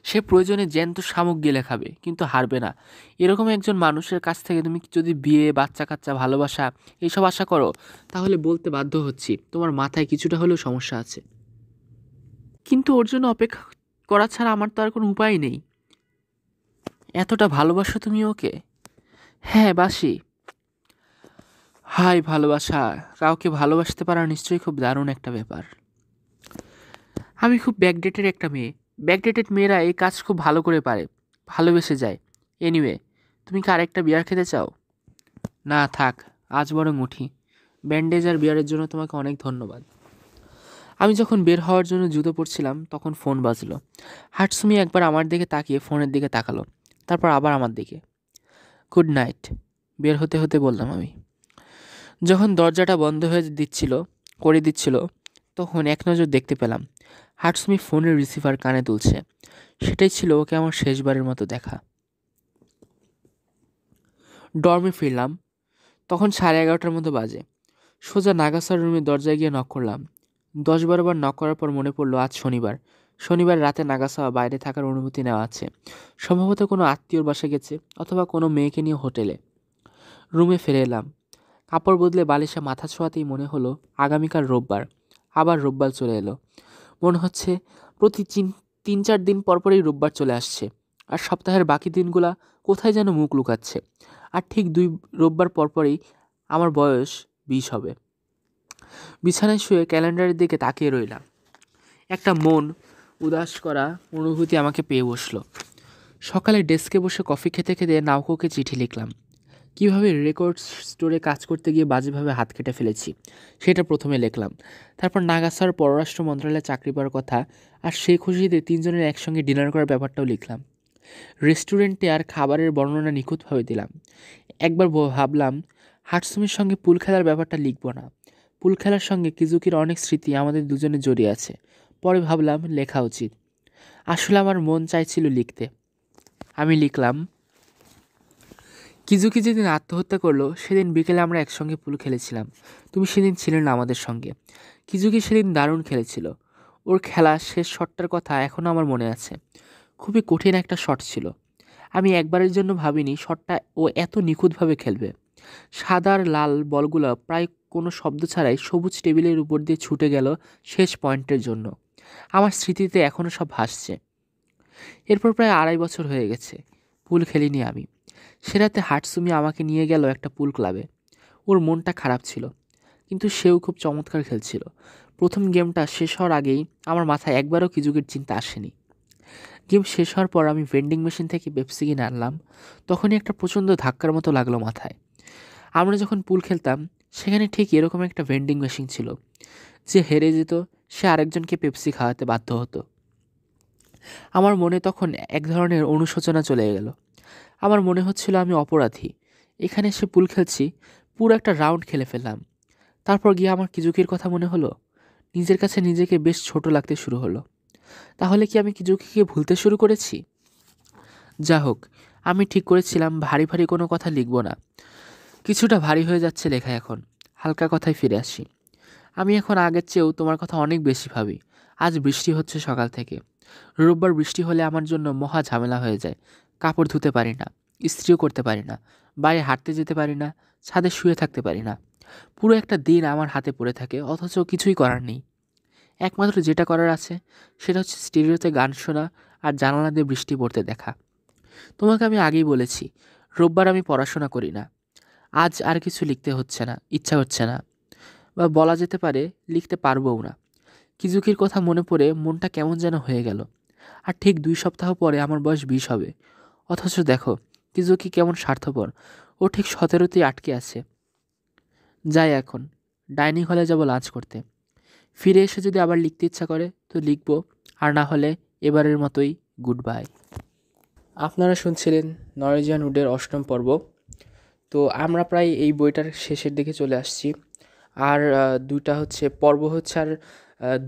সে প্রয়োজনে জ্যান্ত শামুক গিলে খাবে, কিন্তু হারবে না। এরকম একজন মানুষের কাছ থেকে তুমি যদি বিয়ে, বাচ্চা কাচ্চা, ভালোবাসা এইসব আশা করো, তাহলে বলতে বাধ্য হচ্ছি তোমার মাথায় কিছুটা হলেও সমস্যা আছে। কিন্তু ওর জন্য অপেক্ষা করা ছাড়া আমার তো আর কোনো উপায় নেই। এতটা ভালোবাসো তুমি ওকে? হ্যাঁ, বাসি। হাই ভালোবাসা! কাউকে ভালোবাসতে পারা নিশ্চয়ই খুব দারুণ একটা ব্যাপার। আমি খুব ব্যাকডেটেড একটা মেয়ে। ব্যাকডেটেড মেয়েরা এই কাজ খুব ভালো করে পারে, ভালোবেসে যায়। এনিওয়ে, তুমি কি আরেকটা বিয়ার খেতে চাও? না থাক, আজ বরং উঠি। ব্যান্ডেজ আর বিয়ারের জন্য তোমাকে অনেক ধন্যবাদ। আমি যখন বের হওয়ার জন্য জুতো পরছিলাম তখন ফোন বাজলো। হাটসুমি একবার আমার দিকে তাকিয়ে ফোনের দিকে তাকালো, তারপর আবার আমার দিকে। গুড নাইট, বের হতে হতে বললাম আমি। যখন দরজাটা বন্ধ করে দিচ্ছিল, তখন এক নজর দেখতে পেলাম হাটসুমি ফোনের রিসিভার কানে তুলছে। সেটাই ছিল ওকে আমার শেষবারের মতো দেখা। ডর্মে ফিরলাম, তখন 11:30টার মতো বাজে। সোজা নাগাসার রুমে দরজায় গিয়ে নক করলাম। 10-12 বার নক করার পর মনে পড়লো আজ শনিবার। শনিবার রাতে নাগাসাওয়া বাইরে থাকার অনুমতি নেওয়া আছে। সম্ভবত কোনো আত্মীয়র বাসায় গেছে, অথবা কোনো মেয়েকে নিয়ে হোটেলে। রুমে ফিরে এলাম। কাপড় বদলে বালিশে মাথা ছোঁয়াতেই মনে হলো আগামীকাল রোববার। আবার রোববার চলে এলো। মনে হচ্ছে প্রতি 3-4 দিন পরপরই রোববার চলে আসছে, আর সপ্তাহের বাকি দিনগুলা কোথায় যেন মুখ লুকাচ্ছে। আর ঠিক 2 রোববার পরপরই আমার বয়স 20 হবে। বিছানায় শুয়ে ক্যালেন্ডারের দিকে তাকিয়ে রইলাম। একটা মন উদাস করা অনুভূতি আমাকে পেয়ে বসলো। সকালে ডেস্কে বসে কফি খেতে খেতে নাওকোকে চিঠি লিখলাম। কীভাবে রেকর্ড স্টোরে কাজ করতে গিয়ে বাজেভাবে হাত কেটে ফেলেছি সেটা প্রথমে লিখলাম। তারপর নাগাসার পররাষ্ট্র মন্ত্রণালয়ে চাকরি পাওয়ার কথা আর সেই খুশিতে 3 জনের একসঙ্গে ডিনার করার ব্যাপারটাও লিখলাম। রেস্টুরেন্টে আর খাবারের বর্ণনা নিখুঁতভাবে দিলাম। একবার ভাবলাম হাটসুমির সঙ্গে পুল খেলার ব্যাপারটা লিখব না। পুল খেলার সঙ্গে কিজুকির অনেক স্মৃতি আমাদের দুজনে জড়িয়ে আছে। পরে ভাবলাম লেখা উচিত। আসলে আমার মন চাইছিল লিখতে। আমি লিখলাম, কিজুকি যেদিন আত্মহত্যা করলো সেদিন বিকেলে আমরা একসঙ্গে পুল খেলেছিলাম। তুমি সেদিন ছিলে না আমাদের সঙ্গে। কিজুকি সেদিন দারুণ খেলেছিল। ওর খেলা শেষ শটটার কথা এখনও আমার মনে আছে। খুবই কঠিন একটা শট ছিল। আমি একবারের জন্য ভাবিনি শটটা ও এত নিখুঁতভাবে খেলবে। সাদা আর লাল বলগুলো প্রায় কোনো শব্দ ছাড়াই সবুজ টেবিলের উপর দিয়ে ছুটে গেল শেষ পয়েন্টের জন্য। আমার স্মৃতিতে এখনও সব ভাসছে। এরপর প্রায় 2.5 বছর হয়ে গেছে, পুল খেলিনি আমি। সে রাতে হাটসুমি আমাকে নিয়ে গেল একটা পুল ক্লাবে। ওর মনটা খারাপ ছিল, কিন্তু সেও খুব চমৎকার খেলছিল। প্রথম গেমটা শেষ হওয়ার আগেই আমার মাথায় একবারও কিজুকের চিন্তা আসেনি। গেম শেষ হওয়ার পর আমি ভেন্ডিং মেশিন থেকে পেপসি কিনে আনলাম। তখনই একটা প্রচণ্ড ধাক্কার মতো লাগলো মাথায়। আমরা যখন পুল খেলতাম সেখানে ঠিক এরকম একটা ভেন্ডিং মেশিন ছিল। যে হেরে যেত সে আরেকজনকে পেপসি খাওয়াতে বাধ্য হতো। আমার মনে তখন এক ধরনের অনুশোচনা চলে গেল। আমার মনে হচ্ছিল আমি অপরাধী। এখানে এসে পুল খেলছি, পুরো একটা রাউন্ড খেলে ফেললাম। তারপর গিয়ে আমার কিজুকির কথা মনে হলো। নিজের কাছে নিজেকে বেশ ছোট লাগতে শুরু হলো। তাহলে কি আমি কিজুকিকে ভুলতে শুরু করেছি? যা হোক, আমি ঠিক করেছিলাম ভারী ভারী কোনো কথা লিখব না। কিছুটা ভারী হয়ে যাচ্ছে লেখা এখন। হালকা কথায় ফিরে আসি। আমি এখন আগের চেয়েও তোমার কথা অনেক বেশি ভাবি। আজ বৃষ্টি হচ্ছে সকাল থেকে। রোববার বৃষ্টি হলে আমার জন্য মহা ঝামেলা হয়ে যায়। কাপড় ধুতে পারি না, ইস্ত্রিও করতে পারি না, বাইরে হাঁটতে যেতে পারি না, ছাদে শুয়ে থাকতে পারি না। পুরো একটা দিন আমার হাতে পড়ে থাকে, অথচ কিছুই করার নেই। একমাত্র যেটা করার আছে সেটা হচ্ছে স্টিরিওতে গান শোনা আর জানালা দিয়ে বৃষ্টি পড়তে দেখা। তোমাকে আমি আগেই বলেছি, রোববার আমি পড়াশোনা করি না। আজ আর কিছু লিখতে হচ্ছে না, ইচ্ছা হচ্ছে না, বা বলা যেতে পারে লিখতে পারবও না। কিজুকির কথা মনে পড়ে মনটা কেমন যেন হয়ে গেল। আর ঠিক 2 সপ্তাহ পরে আমার বয়স 20 হবে। অথচ দেখো কিজুকি কেমন স্বার্থপর। ও ঠিক 17তেই আটকে আছে। যাই এখন, ডাইনিং হলে যাব লাঞ্চ করতে। ফিরে এসে যদি আবার লিখতে ইচ্ছা করে তো লিখবো, আর না হলে এবারের মতোই গুড বাই। আপনারা শুনছিলেন নরওয়েজিয়ান উডের 8ম পর্ব। তো আমরা প্রায় এই বইটার শেষের দিকে চলে আসছি। আর দুইটা হচ্ছে পর্ব হচ্ছে, আর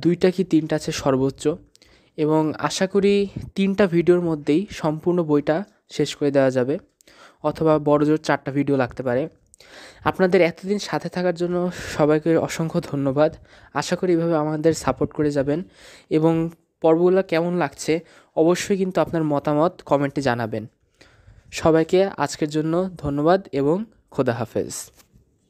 2টা কি 3টা আছে সর্বোচ্চ। এবং আশা করি 3টা ভিডিওর মধ্যেই সম্পূর্ণ বইটা শেষ করে দেওয়া যাবে, অথবা বড়জোর 4টা ভিডিও লাগতে পারে। আপনাদের এতদিন সাথে থাকার জন্য সবাইকে অসংখ্য ধন্যবাদ। আশা করি এভাবে আমাদের সাপোর্ট করে যাবেন, এবং পর্বগুলো কেমন লাগছে অবশ্যই কিন্তু আপনার মতামত কমেন্টে জানাবেন। সবাইকে আজকের জন্য ধন্যবাদ এবং খোদা হাফেজ।